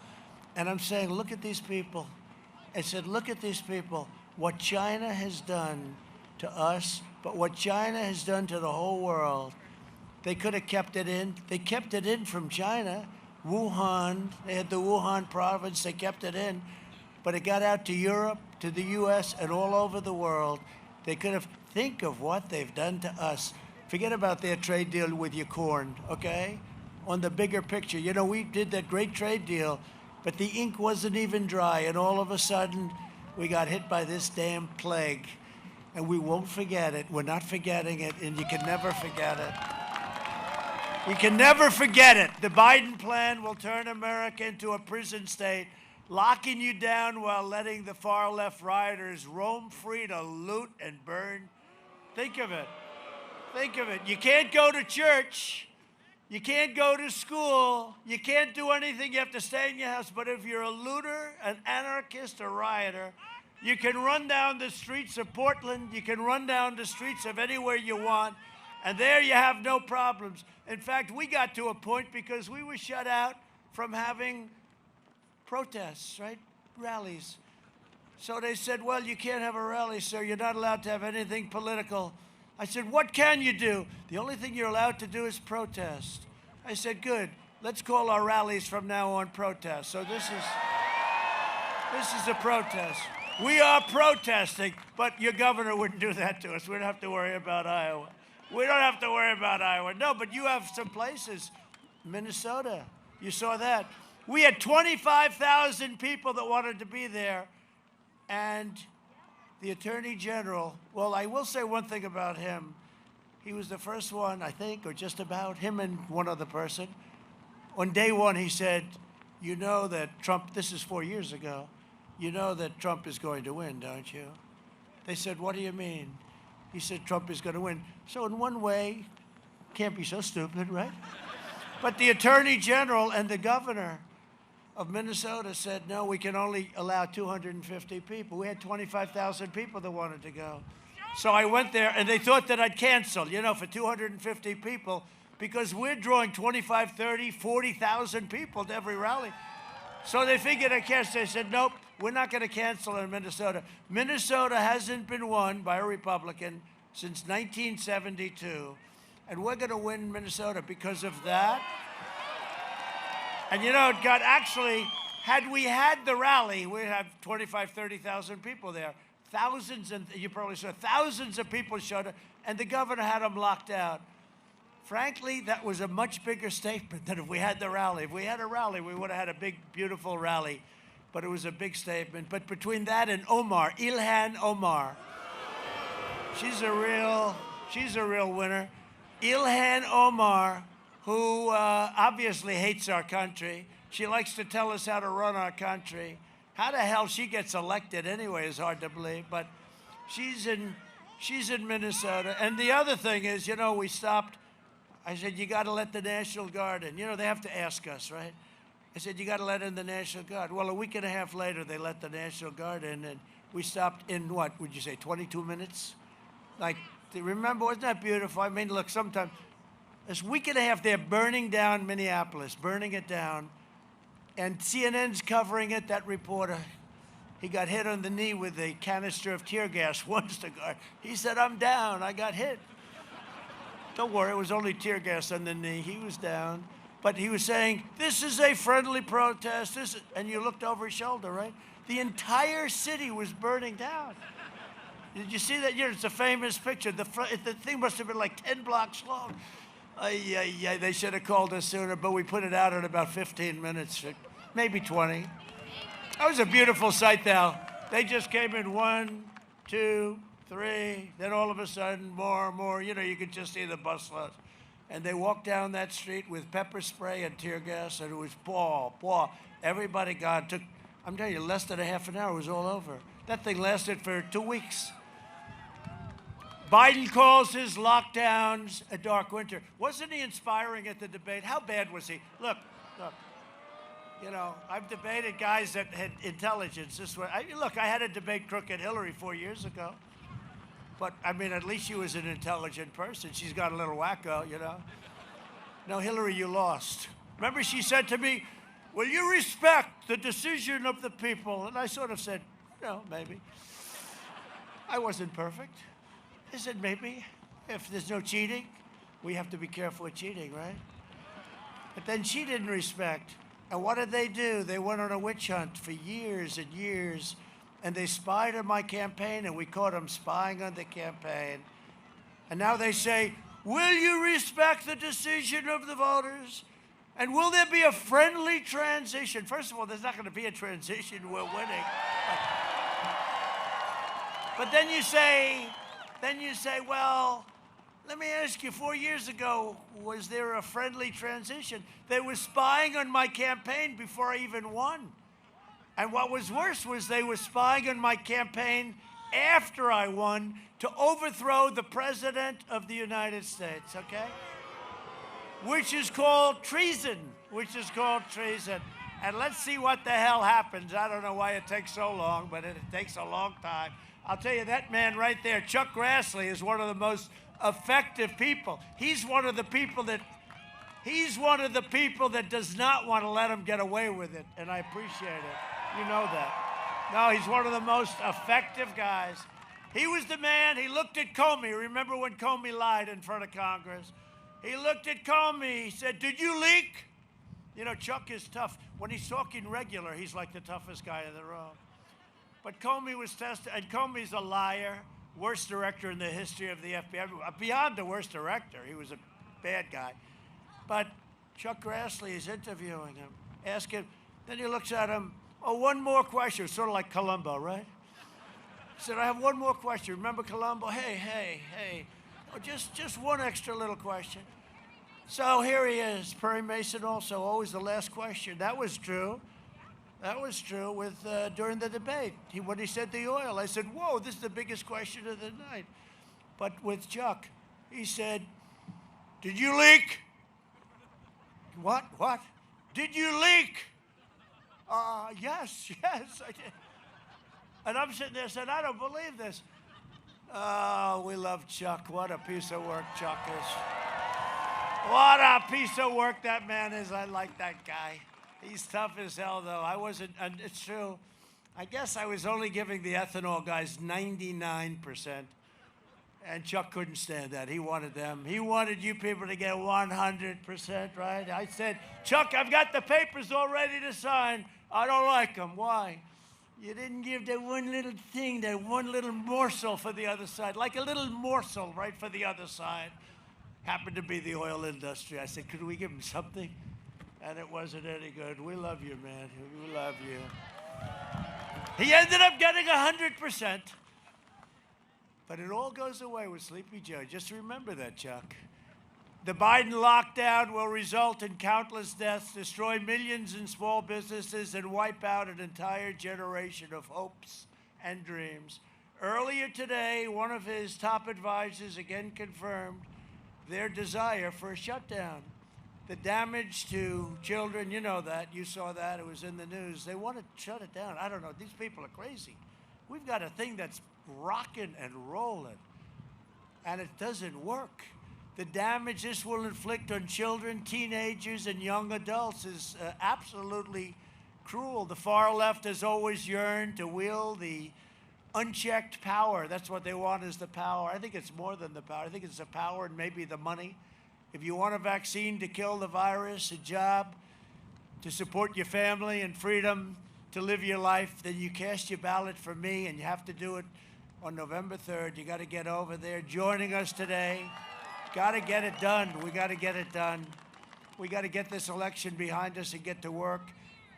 And I'm saying, look at these people. I said, look at these people. What China has done to us, but what China has done to the whole world. They could have kept it in. They kept it in from China. Wuhan, they had the Wuhan province, they kept it in, but it got out to Europe, to the US, and all over the world. They could have, think of what they've done to us. Forget about their trade deal with your corn, okay? On the bigger picture, we did that great trade deal, but the ink wasn't even dry, and all of a sudden, we got hit by this damn plague, and we won't forget it. We're not forgetting it, and you can never forget it. We can never forget it. The Biden plan will turn America into a prison state, locking you down while letting the far-left rioters roam free to loot and burn. Think of it. Think of it. You can't go to church. You can't go to school. You can't do anything. You have to stay in your house. But if you're a looter, an anarchist, a rioter, you can run down the streets of Portland. You can run down the streets of anywhere you want. And there you have no problems. In fact, we got to a point because we were shut out from having protests, right? Rallies. So they said, well, you can't have a rally, sir. You're not allowed to have anything political. I said, what can you do? The only thing you're allowed to do is protest. I said, good. Let's call our rallies from now on protests. So this is a protest. We are protesting, but your governor wouldn't do that to us. We don't have to worry about Iowa. We don't have to worry about Iowa. No, but you have some places. Minnesota, you saw that. We had 25,000 people that wanted to be there. And the Attorney General, well, I will say one thing about him. He was the first one, I think, or just about, him and one other person. On day one, he said, you know that Trump, this is 4 years ago, you know that Trump is going to win, don't you? They said, what do you mean? He said, Trump is going to win. So in one way, can't be so stupid, right? But the Attorney General and the governor of Minnesota said, no, we can only allow 250 people. We had 25,000 people that wanted to go. So I went there, and they thought that I'd cancel, you know, for 250 people, because we're drawing 25, 30, 40,000 people to every rally. So they figured I canceled. They said, nope, we're not going to cancel in Minnesota. Minnesota hasn't been won by a Republican since 1972, and we're going to win Minnesota because of that. And you know, it got actually, had we had the rally, we'd have 25, 30,000 people there. Thousands, and you probably saw thousands of people showed up, and the governor had them locked out. Frankly, that was a much bigger statement than if we had the rally. If we had a rally, we would have had a big, beautiful rally. But it was a big statement. But between that and Omar, Ilhan Omar, she's a real winner. Ilhan Omar, who obviously hates our country. She likes to tell us how to run our country. How the hell she gets elected anyway is hard to believe, but she's in Minnesota. And the other thing is, you know, we stopped. I said, you got to let the National Guard in. You know, they have to ask us, right? I said, you got to let in the National Guard. Well, a week and a half later, they let the National Guard in, and we stopped in, what would you say, 22 minutes? Like, remember, wasn't that beautiful? I mean, look, sometimes, this week and a half, they're burning down Minneapolis, burning it down. And CNN's covering it, that reporter. He got hit on the knee with a canister of tear gas once, the guard. He said, I'm down, I got hit. Don't worry, it was only tear gas on the knee. He was down. But he was saying, this is a friendly protest. And you looked over his shoulder, right? The entire city was burning down. Did you see that? Yeah, it's a famous picture. The thing must have been like 10 blocks long. They should have called us sooner, but we put it out in about 15 minutes, maybe 20. That was a beautiful sight, though. They just came in 1, 2, 3, then all of a sudden, more. You know, you could just see the busloads. And they walked down that street with pepper spray and tear gas, and it was paw. Everybody got, I'm telling you, less than a half an hour, it was all over. That thing lasted for 2 weeks. Biden calls his lockdowns a dark winter. Wasn't he inspiring at the debate? How bad was he? Look. You know, I've debated guys that had intelligence this way. Look, I had a debate crooked Hillary 4 years ago. But, I mean, at least she was an intelligent person. She's got a little wacko, you know. No, Hillary, you lost. Remember, she said to me, will you respect the decision of the people? And I sort of said, no, maybe. I wasn't perfect. I said, maybe. If there's no cheating, we have to be careful with cheating, right? But then she didn't respect. And what did they do? They went on a witch hunt for years and years, and they spied on my campaign, and we caught them spying on the campaign. And now they say, will you respect the decision of the voters? And will there be a friendly transition? First of all, there's not going to be a transition. We're winning. But then you say, well, let me ask you, 4 years ago, was there a friendly transition? They were spying on my campaign before I even won. And what was worse was they were spying on my campaign after I won to overthrow the President of the United States, okay? Which is called treason, And let's see what the hell happens. I don't know why it takes so long, but it takes a long time. I'll tell you, that man right there, Chuck Grassley, is one of the most effective people. He's one of the people that does not want to let him get away with it, and I appreciate it. You know that. No, he's one of the most effective guys. He was the man. He looked at Comey. Remember when Comey lied in front of Congress? He looked at Comey. He said, "Did you leak?" You know, Chuck is tough. When he's talking regular, he's like the toughest guy in the room. But Comey was tested, and Comey's a liar, worst director in the history of the FBI. Beyond the worst director, he was a bad guy. But Chuck Grassley is interviewing him, asking, then he looks at him, "Oh, one more question," sort of like Columbo, right? He said, "I have one more question. Remember Columbo? Hey. Oh, just one extra little question." So here he is, Perry Mason also, always the last question. That was true. That was true with during the debate. When he said the oil, I said, "Whoa, this is the biggest question of the night." But with Chuck, he said, "Did you leak?" What? "Did you leak?" Yes, I did. And I'm sitting there saying, "I don't believe this." Oh, we love Chuck. What a piece of work Chuck is. What a piece of work that man is. I like that guy. He's tough as hell, though. I wasn't, and it's true. I guess I was only giving the ethanol guys 99%. And Chuck couldn't stand that. He wanted them. He wanted you people to get 100%, right? I said, "Chuck, I've got the papers all ready to sign. I don't like them." Why? You didn't give that one little thing, that one little morsel for the other side, like a little morsel right for the other side. Happened to be the oil industry. I said, "Could we give them something?" And it wasn't any good. We love you, man. We love you. He ended up getting 100%. But it all goes away with Sleepy Joe. Just remember that, Chuck. The Biden lockdown will result in countless deaths, destroy millions in small businesses, and wipe out an entire generation of hopes and dreams. Earlier today, one of his top advisors again confirmed their desire for a shutdown. The damage to children, you know that. You saw that. It was in the news. They want to shut it down. I don't know. These people are crazy. We've got a thing that's rocking and rolling, and it doesn't work. The damage this will inflict on children, teenagers, and young adults is absolutely cruel. The far left has always yearned to wield the unchecked power. That's what they want, is the power. I think it's more than the power. I think it's the power and maybe the money. If you want a vaccine to kill the virus, a job to support your family, and freedom to live your life, then you cast your ballot for me, and you have to do it on November 3rd. You got to get over there. Joining us today, got to get it done. We got to get it done. We got to get this election behind us and get to work.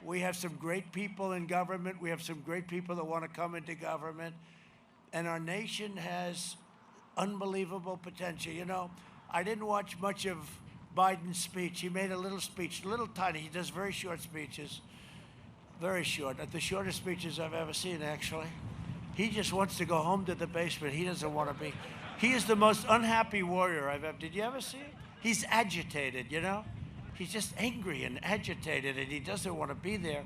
We have some great people in government. We have some great people that want to come into government. And our nation has unbelievable potential. You know, I didn't watch much of Biden's speech. He made a little speech, a little tiny. He does very short speeches, very short. The shortest speeches I've ever seen, actually. He just wants to go home to the basement. He doesn't want to be. He is the most unhappy warrior I've ever. Did you ever see him? He's agitated, you know? He's just angry and agitated, and he doesn't want to be there.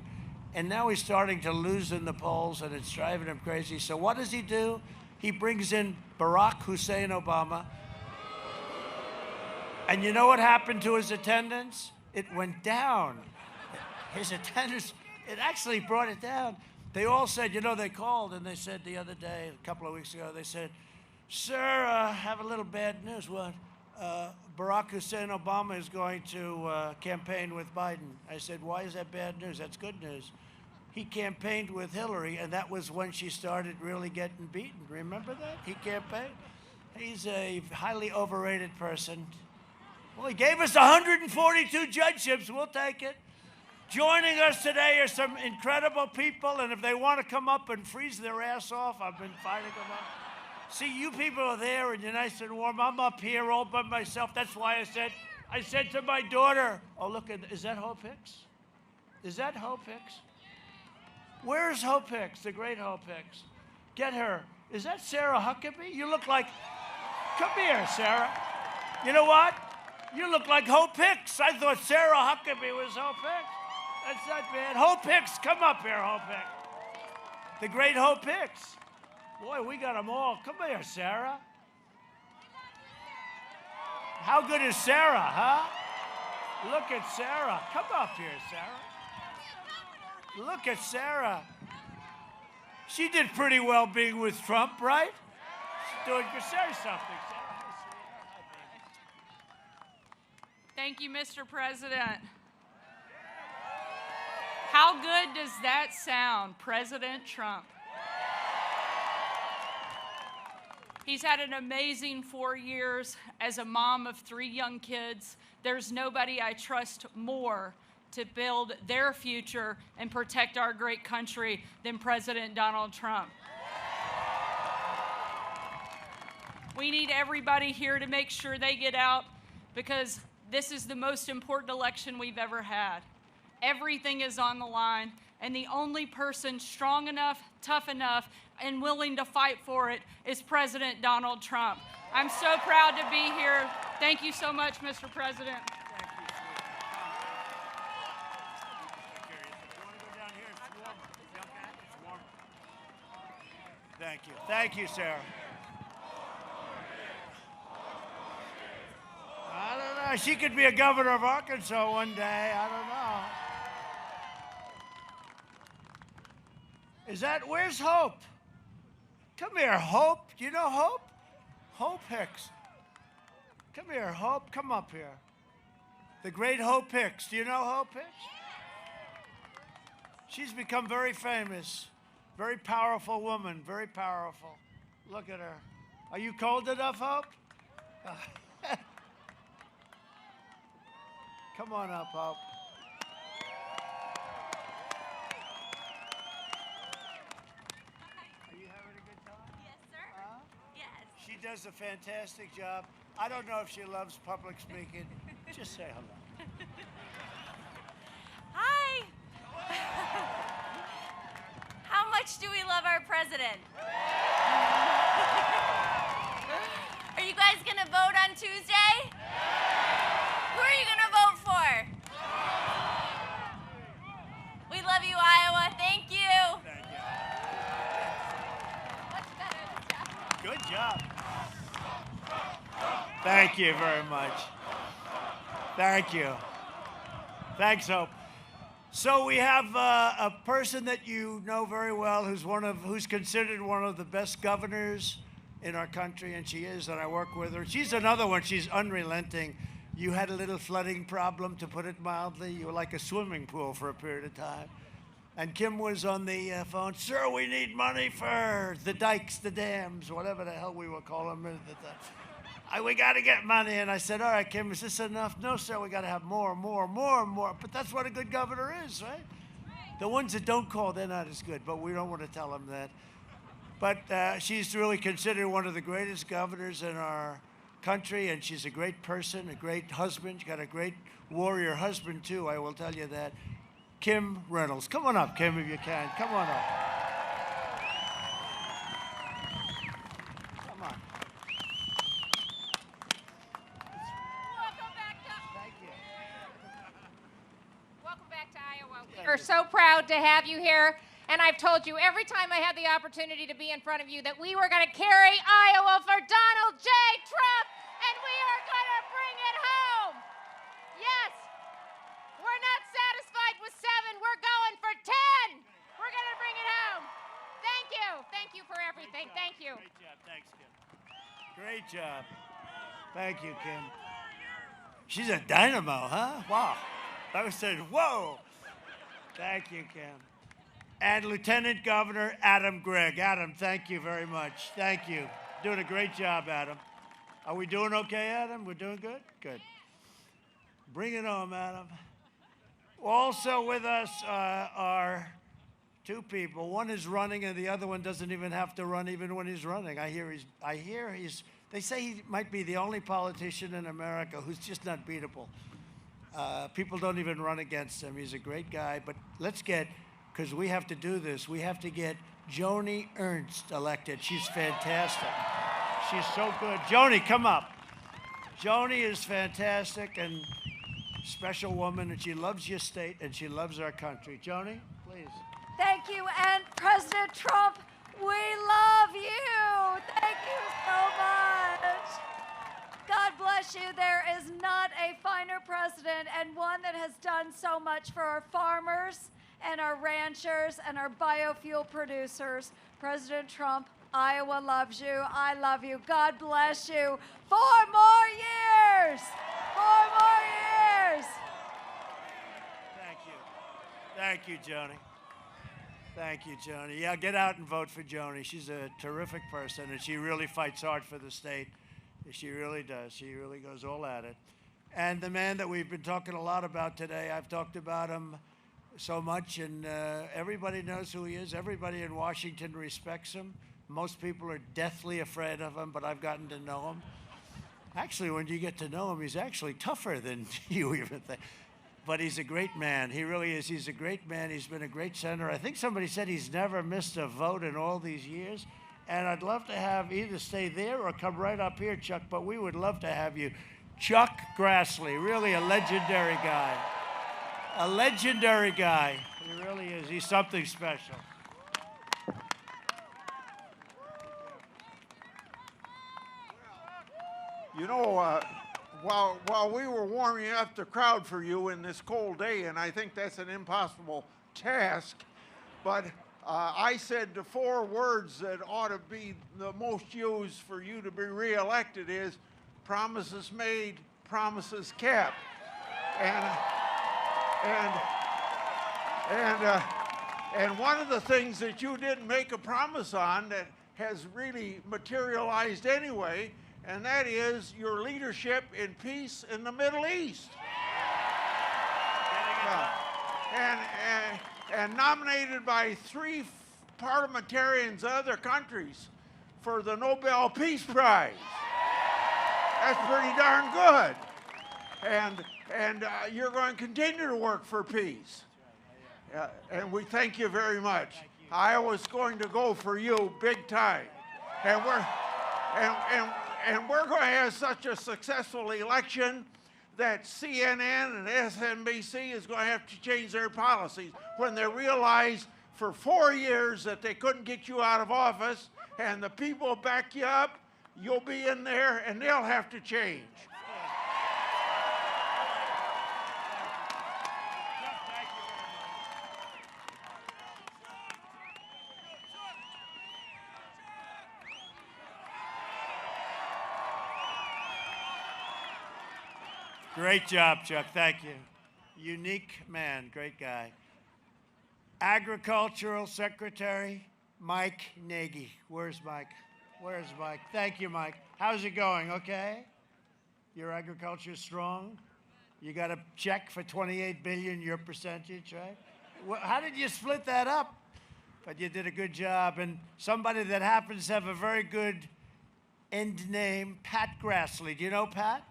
And now he's starting to lose in the polls, and it's driving him crazy. So what does he do? He brings in Barack Hussein Obama. And you know what happened to his attendance? It went down. His attendance, it actually brought it down. They all said, you know, they called and they said the other day, a couple of weeks ago, they said, "Sir, have a little bad news." What? Barack Hussein Obama is going to campaign with Biden. I said, "Why is that bad news?" "That's good news. He campaigned with Hillary, and that was when she started really getting beaten. Remember that? He campaigned. He's a highly overrated person. Well, he gave us 142 judgeships. We'll take it. Joining us today are some incredible people, and if they want to come up and freeze their ass off, I've been fighting them up. See, you people are there, and you're nice and warm. I'm up here all by myself. That's why I said to my daughter, oh, look, is that Hope Hicks? Is that Hope Hicks? Where's Hope Hicks, the great Hope Hicks? Get her. Is that Sarah Huckabee? You look like, come here, Sarah. You know what? You look like Hope Hicks. I thought Sarah Huckabee was Hope Hicks. That's not bad. Hope Hicks, come up here, Hope Hicks. The great Hope Hicks. Boy, we got them all. Come here, Sarah. How good is Sarah, huh? Look at Sarah. Come up here, Sarah. Look at Sarah. She did pretty well being with Trump, right? She's doing good. Say something, Sarah. Thank you, Mr. President. How good does that sound, President Trump? He's had an amazing 4 years as a mom of 3 young kids. There's nobody I trust more to build their future and protect our great country than President Donald Trump. We need everybody here to make sure they get out because this is the most important election we've ever had. Everything is on the line, and the only person strong enough, tough enough, and willing to fight for it is President Donald Trump. I'm so proud to be here. Thank you so much, Mr. President. Thank you. Thank you, Sarah. I don't know. She could be a governor of Arkansas one day. I don't know. Where's Hope? Come here, Hope. Do you know Hope? Hope Hicks. Come here, Hope. Come up here. The great Hope Hicks. Do you know Hope Hicks? She's become very famous. Very powerful woman. Very powerful. Look at her. Are you cold enough, Hope? Come on up, Hope. Are you having a good time? Yes, sir. Yes. She does a fantastic job. I don't know if she loves public speaking. Just say hello. Hi. How much do we love our president? Are you guys going to vote on Tuesday? Who are you going to vote for? We love you, Iowa. Thank you. Thank you. Much better this time. Good job. Thank you very much. Thank you. Thanks, Hope. So we have a person that you know very well who's considered one of the best governors in our country, and she is, and I work with her. She's another one. She's unrelenting. You had a little flooding problem, to put it mildly. You were like a swimming pool for a period of time. And Kim was on the phone. Sir, we need money for the dikes, the dams, whatever the hell we were calling them. We got to get money. And I said, all right, Kim, is this enough? No, sir, we got to have more. But that's what a good governor is, right? The ones that don't call, they're not as good, but we don't want to tell them that. But she's really considered one of the greatest governors in our country, and she's a great person, a great husband. She's got a great warrior husband, too, I will tell you that. Kim Reynolds. Come on up, Kim, if you can. Come on up. Come on. Welcome back to, Thank you. welcome back to Iowa. We're so proud to have you here. And I've told you every time I had the opportunity to be in front of you that we were going to carry Iowa for Donald J. Trump, and we are going to bring it home. Yes, we're not satisfied with 7. We're going for 10. We're going to bring it home. Thank you. Thank you for everything. Thank you. Great job. Thanks, Kim. Great job. Thank you, Kim. She's a dynamo, huh? Wow. I was saying, whoa. Thank you, Kim. And Lieutenant Governor Adam Gregg. Adam, thank you very much. Thank you. Doing a great job, Adam. Are we doing okay, Adam? We're doing good? Good. Bring it home, Adam. Also with us are 2 people. One is running, and the other one doesn't even have to run even when he's running. They say he might be the only politician in America who's just not beatable. People don't even run against him. He's a great guy. But let's get, because we have to do this, we have to get Joni Ernst elected. She's fantastic. She's so good. Joni, come up. Joni is fantastic and special woman, and she loves your state, and she loves our country. Joni, please. Thank you, and President Trump, We love you. Thank you so much. God bless you. There is not a finer president and one that has done so much for our farmers and our ranchers and our biofuel producers. President Trump, Iowa loves you. I love you. God bless you. 4 more years. 4 more years. Thank you. Thank you, Joni. Thank you, Joni. Yeah, get out and vote for Joni. She's a terrific person, and she really fights hard for the state. She really does. She really goes all at it. And the man that we've been talking a lot about today, I've talked about him so much, and everybody knows who he is. Everybody in Washington respects him. Most people are deathly afraid of him, but I've gotten to know him. Actually, when you get to know him, he's actually tougher than you even think. But he's a great man. He really is. He's a great man. He's been a great senator. I think somebody said he's never missed a vote in all these years. And I'd love to have either stay there or come right up here, Chuck, but we would love to have you. Chuck Grassley, really a legendary guy. A legendary guy. He really is. He's something special. You know, while we were warming up the crowd for you in this cold day, and I think that's an impossible task, but I said the 4 words that ought to be the most used for you to be reelected is promises made, promises kept. And one of the things that you didn't make a promise on that has really materialized anyway, and that is your leadership in peace in the Middle East. And nominated by 3 parliamentarians of other countries for the Nobel Peace Prize. That's pretty darn good. And you're going to continue to work for peace. And we thank you very much. Iowa's going to go for you big time. And we're going to have such a successful election that CNN and MSNBC is going to have to change their policies when they realize for 4 years that they couldn't get you out of office, and the people back you up, you'll be in there, and they'll have to change. Great job, Chuck. Thank you. Unique man, great guy. Agricultural Secretary Mike Nagy. Where's Mike? Where's Mike? Thank you, Mike. How's it going? Okay? Your agriculture strong? You got a check for $28 billion, your percentage, right? Well, how did you split that up? But you did a good job. And somebody that happens to have a very good end name, Pat Grassley. Do you know Pat?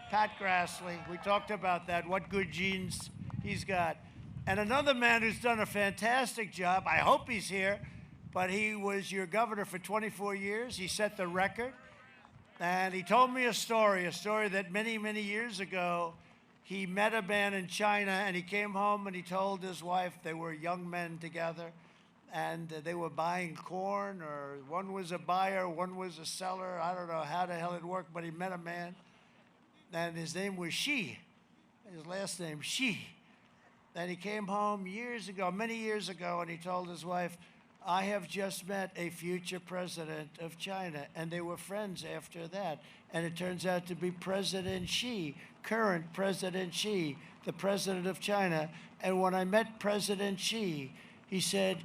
Pat Grassley. We talked about that, what good genes he's got. And another man who's done a fantastic job, I hope he's here, but he was your governor for 24 years. He set the record. And he told me a story that many, many years ago, he met a man in China, and he came home and he told his wife, they were young men together, and they were buying corn, or one was a buyer, one was a seller. I don't know how the hell it worked, but he met a man. And his name was Xi, his last name, Xi. And he came home years ago, many years ago, and he told his wife, I have just met a future president of China. And they were friends after that. And it turns out to be President Xi, current President Xi, the president of China. And when I met President Xi, he said,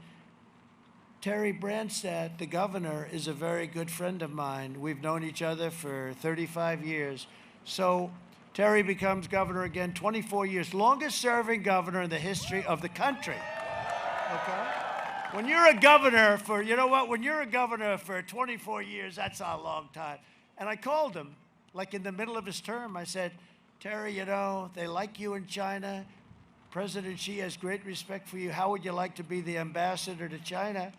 Terry Branstad, the governor, is a very good friend of mine. We've known each other for 35 years. So Terry becomes governor again, 24 years, longest serving governor in the history of the country. Okay? When you're a governor for, you know what, when you're a governor for 24 years, that's a long time. And I called him, like in the middle of his term. I said, Terry, you know, they like you in China. President Xi has great respect for you. How would you like to be the ambassador to China?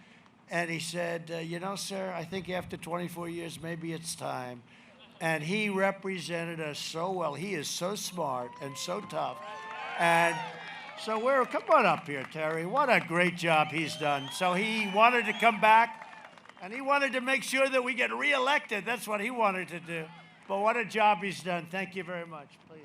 And he said, you know, sir, I think after 24 years, maybe it's time. And he represented us so well. He is so smart and so tough. And so come on up here, Terry. What a great job he's done. So he wanted to come back. And he wanted to make sure that we get reelected. That's what he wanted to do. But what a job he's done. Thank you very much. Please.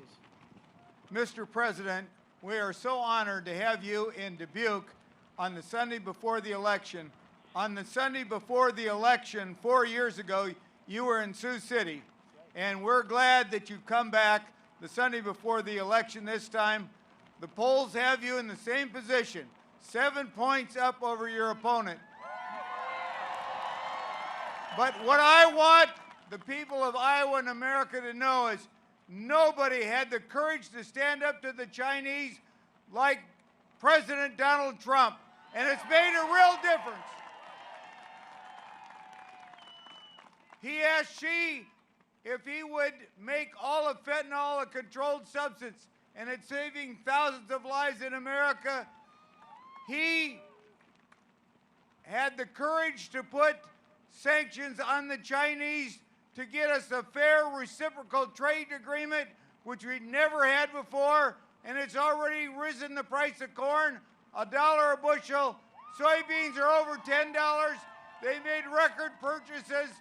Mr. President, we are so honored to have you in Dubuque on the Sunday before the election. On the Sunday before the election 4 years ago, you were in Sioux City. And we're glad that you've come back the Sunday before the election this time. The polls have you in the same position, 7 points up over your opponent. But what I want the people of Iowa and America to know is nobody had the courage to stand up to the Chinese like President Donald Trump, and it's made a real difference. He asked Xi if he would make all of fentanyl a controlled substance, and it's saving thousands of lives in America. He had the courage to put sanctions on the Chinese to get us a fair reciprocal trade agreement, which we'd never had before, and it's already risen the price of corn $1 a bushel. Soybeans are over $10. They made record purchases.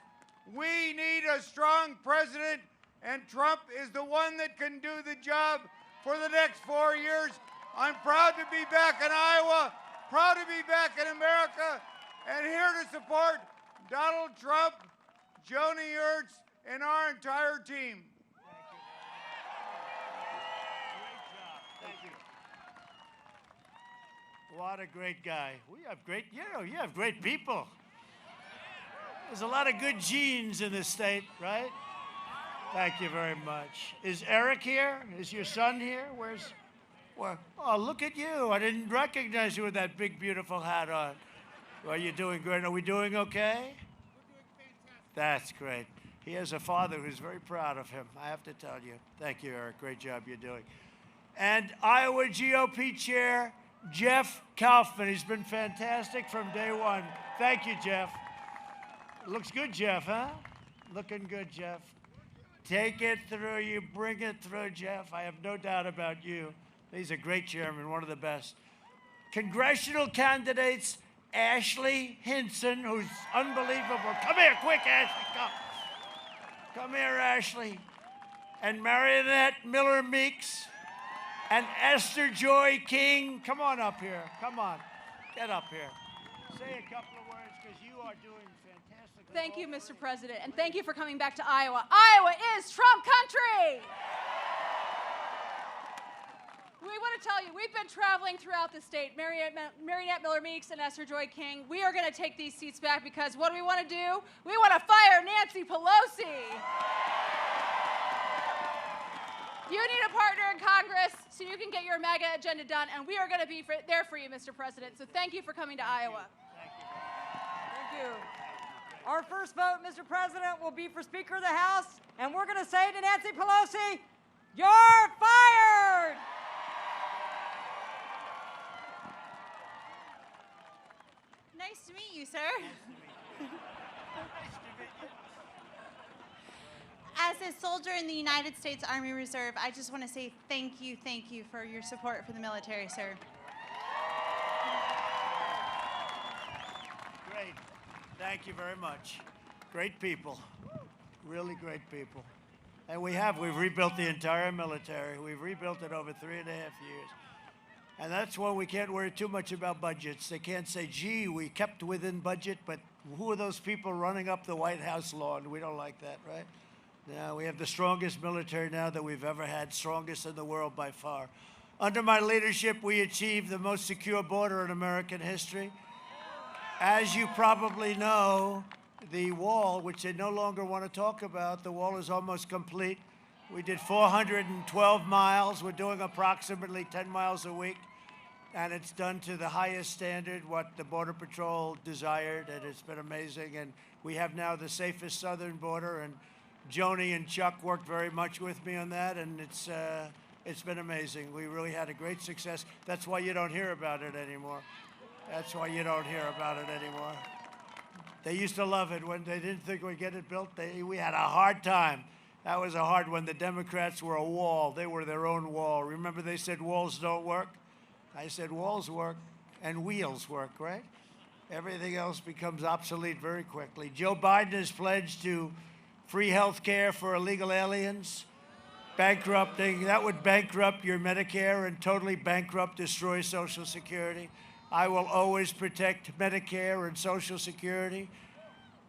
We need a strong president, and Trump is the one that can do the job for the next 4 years. I'm proud to be back in Iowa, proud to be back in America, and here to support Donald Trump, Joni Ernst, and our entire team. Thank you. What a great guy. We have great, you have great people. There's a lot of good genes in this state, right? Thank you very much. Is Eric here? Is your son here? Oh, look at you. I didn't recognize you with that big, beautiful hat on. Are you doing great? Are we doing okay? We're doing fantastic. That's great. He has a father who's very proud of him, I have to tell you. Thank you, Eric. Great job you're doing. And Iowa GOP Chair Jeff Kaufman. He's been fantastic from day one. Thank you, Jeff. Looks good, Jeff, huh? Looking good, Jeff. Take it through. You bring it through, Jeff. I have no doubt about you. He's a great chairman, one of the best. Congressional candidates, Ashley Hinson, who's unbelievable. Come here, quick, Ashley, come. Come here, Ashley. And Marionette Miller Meeks and Esther Joy King. Come on up here. Come on. Get up here. Say a couple of words, because you are doing fantastic. Thank you, Mr. President, and thank you for coming back to Iowa. Iowa is Trump country! We want to tell you, we've been traveling throughout the state. Marionette Miller Meeks and Esther Joy King, we are going to take these seats back because what do we want to do? We want to fire Nancy Pelosi. You need a partner in Congress so you can get your MAGA agenda done, and we are going to be there for you, Mr. President. So thank you for coming to Iowa. Thank you. Our first vote, Mr. President, will be for Speaker of the House, and we're going to say to Nancy Pelosi, you're fired! Nice to meet you, sir. As a soldier in the United States Army Reserve, I just want to say thank you for your support for the military, sir. Great. Thank you very much. Great people. Really great people. And we've rebuilt the entire military. We've rebuilt it over 3.5 years. And that's why we can't worry too much about budgets. They can't say, gee, we kept within budget, but who are those people running up the White House lawn? We don't like that, right? Now, we have the strongest military now that we've ever had, strongest in the world by far. Under my leadership, we achieved the most secure border in American history. As you probably know, the wall, which they no longer want to talk about, the wall is almost complete. We did 412 miles. We're doing approximately 10 miles a week. And it's done to the highest standard, what the Border Patrol desired, and it's been amazing. And we have now the safest southern border, and Joni and Chuck worked very much with me on that, and it's been amazing. We really had a great success. That's why you don't hear about it anymore. That's why you don't hear about it anymore. They used to love it when they didn't think we'd get it built. We had a hard time. That was a hard one. The Democrats were a wall. They were their own wall. Remember they said walls don't work? I said walls work and wheels work, right? Everything else becomes obsolete very quickly. Joe Biden has pledged to free health care for illegal aliens, that would bankrupt your Medicare and totally destroy Social Security. I will always protect Medicare and Social Security.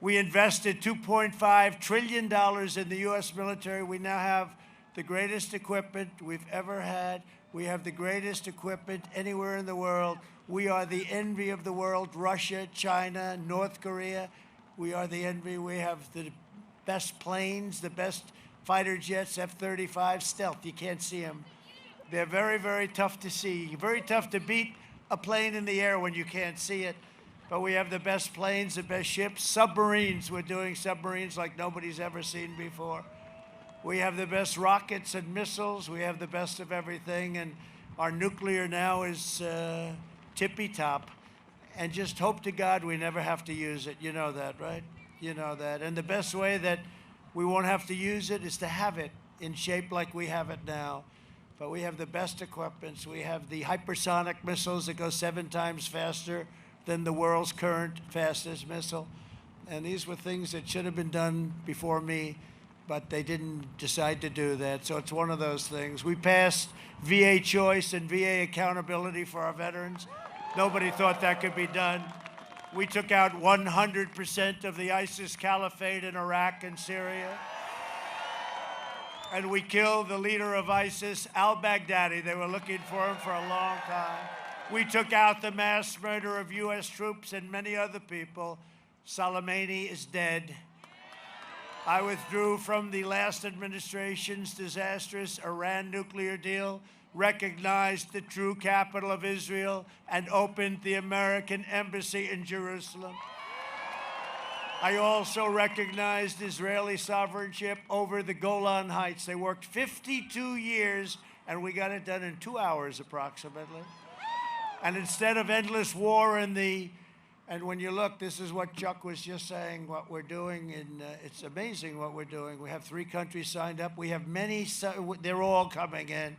We invested $2.5 trillion in the U.S. military. We now have the greatest equipment we've ever had. We have the greatest equipment anywhere in the world. We are the envy of the world. Russia, China, North Korea. We are the envy. We have the best planes, the best fighter jets, F-35 stealth. You can't see them. They're very, very tough to see. Very tough to beat a plane in the air when you can't see it. But we have the best planes, the best ships. Submarines. We're doing submarines like nobody's ever seen before. We have the best rockets and missiles. We have the best of everything. And our nuclear now is tippy-top. And just hope to God we never have to use it. You know that, right? You know that. And the best way that we won't have to use it is to have it in shape like we have it now. But we have the best equipment. We have the hypersonic missiles that go 7 times faster than the world's current fastest missile. And these were things that should have been done before me, but they didn't decide to do that. So it's one of those things. We passed VA choice and VA accountability for our veterans. Nobody thought that could be done. We took out 100% of the ISIS caliphate in Iraq and Syria. And we killed the leader of ISIS, al-Baghdadi. They were looking for him for a long time. We took out the mass murder of U.S. troops and many other people. Soleimani is dead. I withdrew from the last administration's disastrous Iran nuclear deal, recognized the true capital of Israel, and opened the American embassy in Jerusalem. I also recognized Israeli sovereignty over the Golan Heights. They worked 52 years, and we got it done in 2 hours approximately. And instead of endless war and when you look, this is what Chuck was just saying, what we're doing, and it's amazing what we're doing. We have 3 countries signed up. We have many, they're all coming in.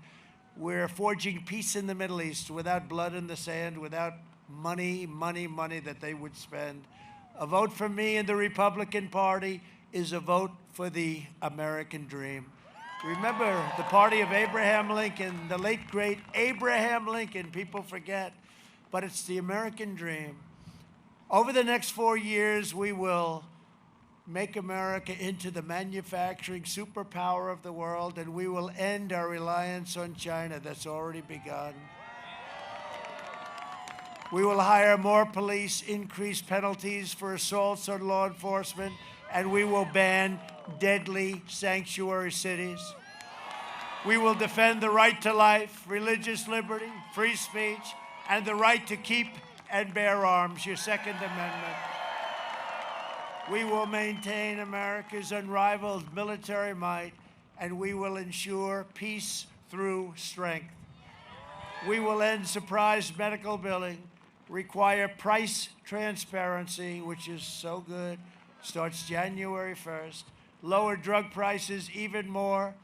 We're forging peace in the Middle East without blood in the sand, without money that they would spend. A vote for me in the Republican Party is a vote for the American dream. Remember the party of Abraham Lincoln, the late, great Abraham Lincoln. People forget, but it's the American dream. Over the next 4 years, we will make America into the manufacturing superpower of the world, and we will end our reliance on China. That's already begun. We will hire more police, increase penalties for assaults on law enforcement, and we will ban deadly sanctuary cities. We will defend the right to life, religious liberty, free speech, and the right to keep and bear arms, your Second Amendment. We will maintain America's unrivaled military might, and we will ensure peace through strength. We will end surprise medical billing, require price transparency, which is so good, starts January 1st, lower drug prices even more.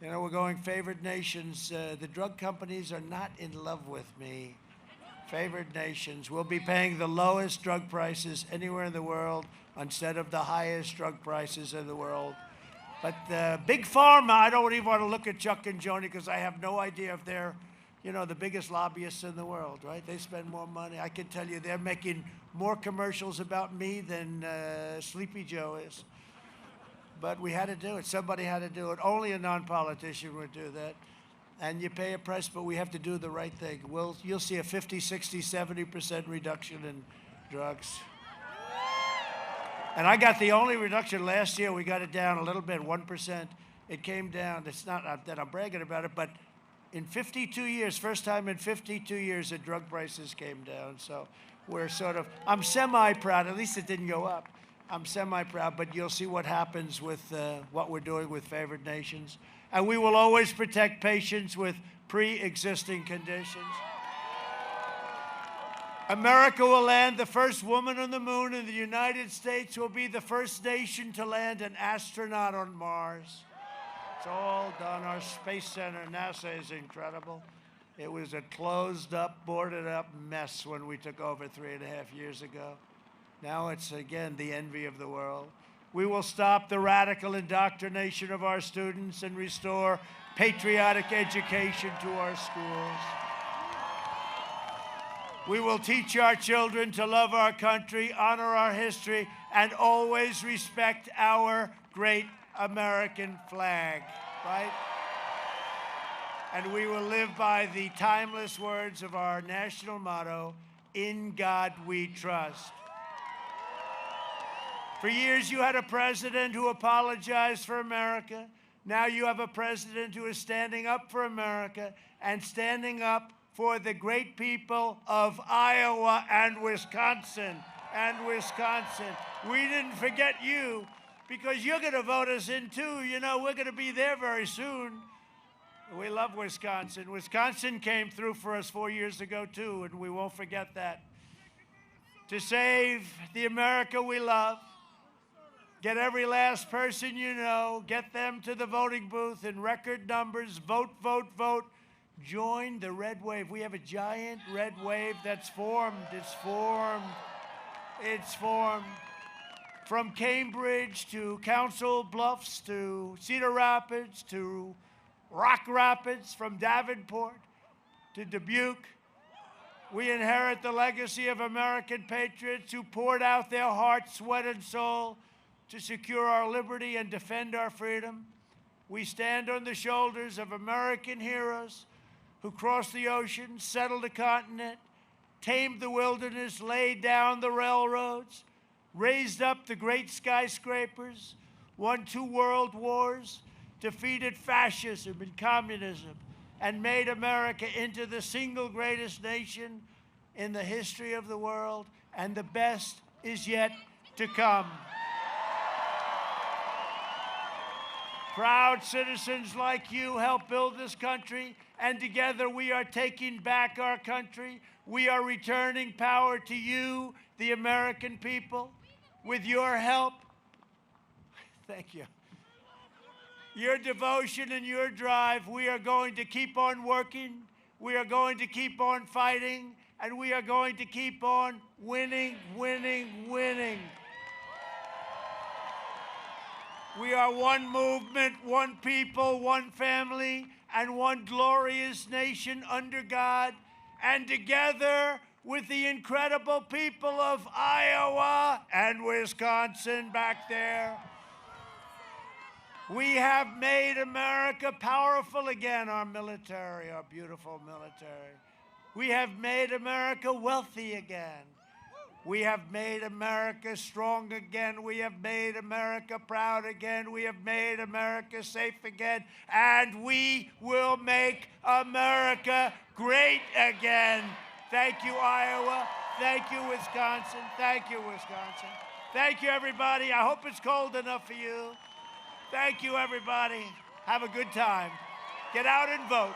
You know, we're going favored nations. The drug companies are not in love with me. Favored nations. We'll be paying the lowest drug prices anywhere in the world instead of the highest drug prices in the world. But Big Pharma, I don't even want to look at Chuck and Joni because I have no idea if they're, you know, the biggest lobbyists in the world, right? They spend more money. I can tell you they're making more commercials about me than Sleepy Joe is. But we had to do it. Somebody had to do it. Only a non-politician would do that. And you pay a price, but we have to do the right thing. You'll see a 50, 60, 70% reduction in drugs. And I got the only reduction last year. We got it down a little bit, 1%. It came down. It's not that I'm bragging about it, but in 52 years, first time in 52 years, the drug prices came down. So we're sort of, I'm semi-proud. At least it didn't go up. I'm semi-proud, but you'll see what happens with what we're doing with favored nations. And we will always protect patients with pre-existing conditions. America will land the first woman on the moon, and the United States will be the first nation to land an astronaut on Mars. It's all done. Our Space Center, NASA, is incredible. It was a closed-up, boarded-up mess when we took over 3.5 years ago. Now it's, again, the envy of the world. We will stop the radical indoctrination of our students and restore patriotic education to our schools. We will teach our children to love our country, honor our history, and always respect our great American flag, right? And we will live by the timeless words of our national motto, "In God we trust." For years, you had a president who apologized for America. Now you have a president who is standing up for America and standing up for the great people of Iowa and Wisconsin. We didn't forget you because you're going to vote us in too. You know, we're going to be there very soon. We love Wisconsin. Wisconsin came through for us 4 years ago too, and we won't forget that. To save the America we love, get every last person you know, get them to the voting booth in record numbers, vote, vote, vote. Join the red wave. We have a giant red wave that's formed. It's formed. It's formed. From Cambridge to Council Bluffs to Cedar Rapids to Rock Rapids, from Davenport to Dubuque, we inherit the legacy of American patriots who poured out their heart, sweat, and soul to secure our liberty and defend our freedom. We stand on the shoulders of American heroes who crossed the ocean, settled the continent, tamed the wilderness, laid down the railroads, raised up the great skyscrapers, won 2 world wars, defeated fascism and communism, and made America into the single greatest nation in the history of the world, and the best is yet to come. Proud citizens like you help build this country, and together we are taking back our country. We are returning power to you, the American people. With your help, thank you, your devotion and your drive, we are going to keep on working, we are going to keep on fighting, and we are going to keep on winning, winning, winning. We are one movement, one people, one family, and one glorious nation under God. And together with the incredible people of Iowa and Wisconsin back there, we have made America powerful again, our military, our beautiful military. We have made America wealthy again. We have made America strong again. We have made America proud again. We have made America safe again. And we will make America great again. Thank you, Iowa. Thank you, Wisconsin. Thank you, Wisconsin. Thank you, everybody. I hope it's cold enough for you. Thank you, everybody. Have a good time. Get out and vote.